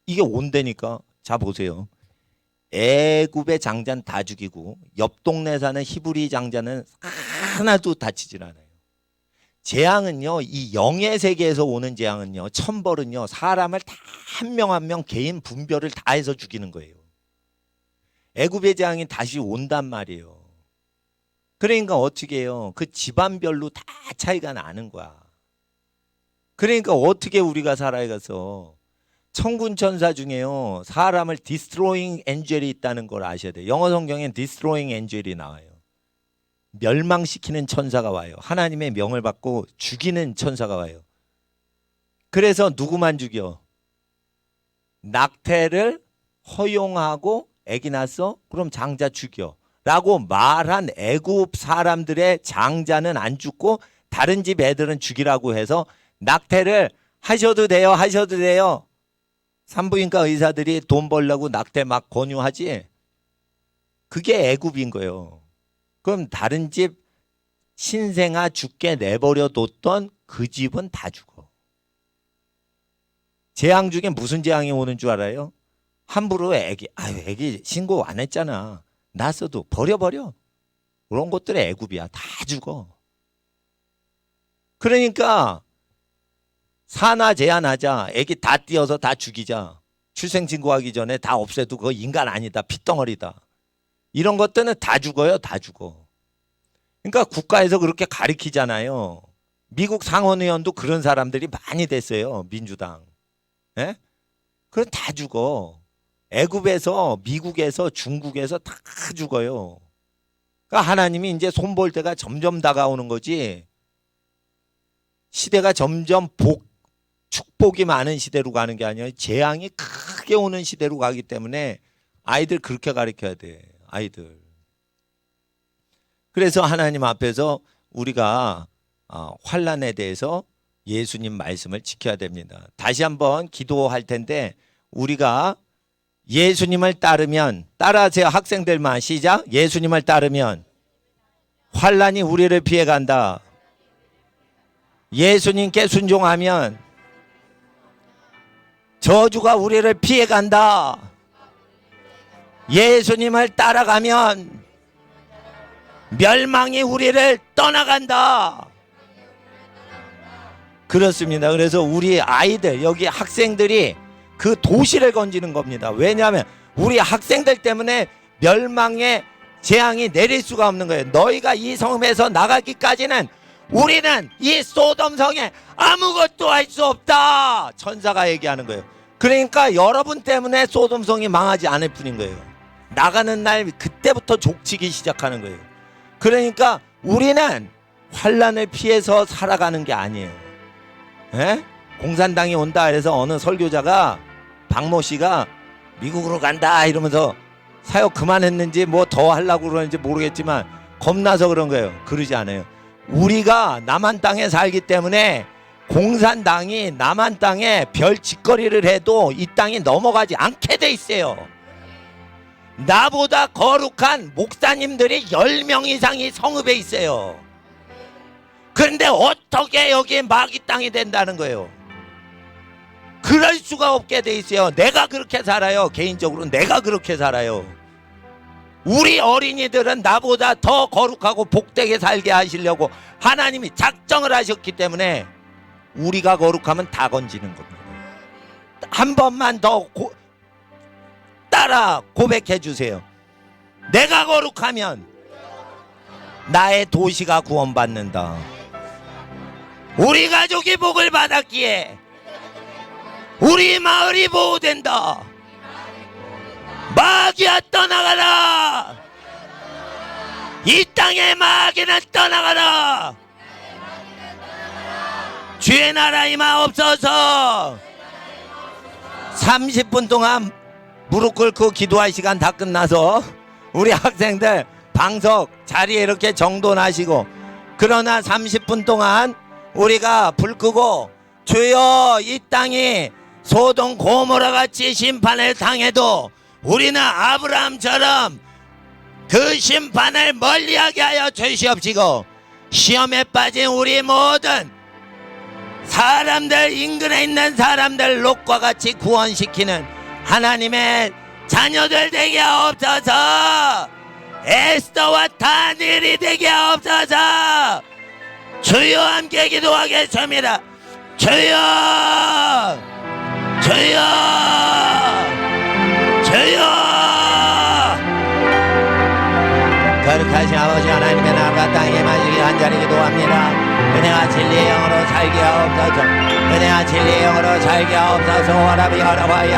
이게 온다니까. 자 보세요. 애굽의 장자는 다 죽이고 옆 동네 사는 히브리 장자는 하나도 다치질 않아요. 재앙은요, 이 영의 세계에서 오는 재앙은요, 천벌은요, 사람을 다 한 명 한 명 개인 분별을 다 해서 죽이는 거예요. 애굽의 재앙이 다시 온단 말이에요. 그러니까 어떻게 해요? 그 집안별로 다 차이가 나는 거야. 그러니까 어떻게 우리가 살아가서 천군 천사 중에요, 사람을 디스트로잉 엔젤이 있다는 걸 아셔야 돼요. 영어 성경엔 디스트로잉 엔젤이 나와요. 멸망시키는 천사가 와요. 하나님의 명을 받고 죽이는 천사가 와요. 그래서 누구만 죽여? 낙태를 허용하고 애기 낳았어? 그럼 장자 죽여 라고 말한 애굽 사람들의 장자는 안 죽고 다른 집 애들은 죽이라고 해서 낙태를 하셔도 돼요, 하셔도 돼요. 산부인과 의사들이 돈 벌려고 낙태 막 권유하지. 그게 애굽인 거예요. 그럼 다른 집 신생아 죽게 내버려 뒀던 그 집은 다 죽어. 재앙 중에 무슨 재앙이 오는 줄 알아요? 함부로 애기 신고 안 했잖아. 낳았어도 버려버려. 그런 것들이 애굽이야. 다 죽어. 그러니까 산하 제한하자. 애기 다 띄어서 다 죽이자. 출생신고하기 전에 다 없애도 그거 인간 아니다. 핏덩어리다. 이런 것들은 다 죽어요. 다 죽어. 그러니까 국가에서 그렇게 가리키잖아요. 미국 상원의원도 그런 사람들이 많이 됐어요. 민주당. 예? 그럼 다 죽어. 애굽에서, 미국에서, 중국에서 다 죽어요. 그러니까 하나님이 이제 손볼 때가 점점 다가오는 거지. 시대가 점점 축복이 많은 시대로 가는 게 아니라 재앙이 크게 오는 시대로 가기 때문에 아이들 그렇게 가르쳐야 돼. 아이들. 그래서 하나님 앞에서 우리가 환난에 대해서 예수님 말씀을 지켜야 됩니다. 다시 한번 기도할 텐데 우리가 예수님을 따르면, 따라하세요 학생들만, 시작. 예수님을 따르면 환난이 우리를 피해간다. 예수님께 순종하면 저주가 우리를 피해간다. 예수님을 따라가면 멸망이 우리를 떠나간다. 그렇습니다. 그래서 우리 아이들, 여기 학생들이 그 도시를 건지는 겁니다. 왜냐하면 우리 학생들 때문에 멸망의 재앙이 내릴 수가 없는 거예요. 너희가 이 성에서 나가기까지는 우리는 이 소돔성에 아무것도 할 수 없다. 천사가 얘기하는 거예요. 그러니까 여러분 때문에 소돔성이 망하지 않을 뿐인 거예요. 나가는 날 그때부터 족치기 시작하는 거예요. 그러니까 우리는 환난을 피해서 살아가는 게 아니에요. 에? 공산당이 온다 그래서 어느 설교자가, 박모 씨가 미국으로 간다 이러면서 사역 그만했는지 뭐 더 하려고 그러는지 모르겠지만 겁나서 그런 거예요. 그러지 않아요. 우리가 남한 땅에 살기 때문에 공산당이 남한 땅에 별 짓거리를 해도 이 땅이 넘어가지 않게 돼 있어요. 나보다 거룩한 목사님들이 10명 이상이 성읍에 있어요. 그런데 어떻게 여기 마귀 땅이 된다는 거예요? 그럴 수가 없게 돼 있어요. 내가 그렇게 살아요. 개인적으로 내가 그렇게 살아요. 우리 어린이들은 나보다 더 거룩하고 복되게 살게 하시려고 하나님이 작정을 하셨기 때문에 우리가 거룩하면 다 건지는 겁니다. 한 번만 더 따라 고백해 주세요. 내가 거룩하면 나의 도시가 구원받는다. 우리 가족이 복을 받았기에 우리 마을이 보호된다. 마귀야 떠나가라. 이 땅의 마귀는 떠나가라. 주의 나라 임하옵소서. 30분 동안 무릎 꿇고 기도할 시간 다 끝나서 우리 학생들 방석 자리에 이렇게 정돈하시고, 그러나 30분 동안 우리가 불 끄고 주여 이 땅이 소돔 고모라 같이 심판을 당해도 우리는 아브라함처럼 그 심판을 멀리하게 하여 주시옵시고, 시험에 빠진 우리 모든 사람들, 인근에 있는 사람들 롯과 같이 구원시키는 하나님의 자녀들 되게 하옵소서. 에스더와 다니엘이 되게 하옵소서. 주여 함께 기도하겠습니다. 주여, 주여, 주여. 거룩하신 아버지 하나님의 나라가 땅에 마시기 간절히 기도합니다. 은혜와 진리의 영으로 살게 하옵소서. 은혜와 진리의 영으로 살게 하옵소서. 와라비 하라바야.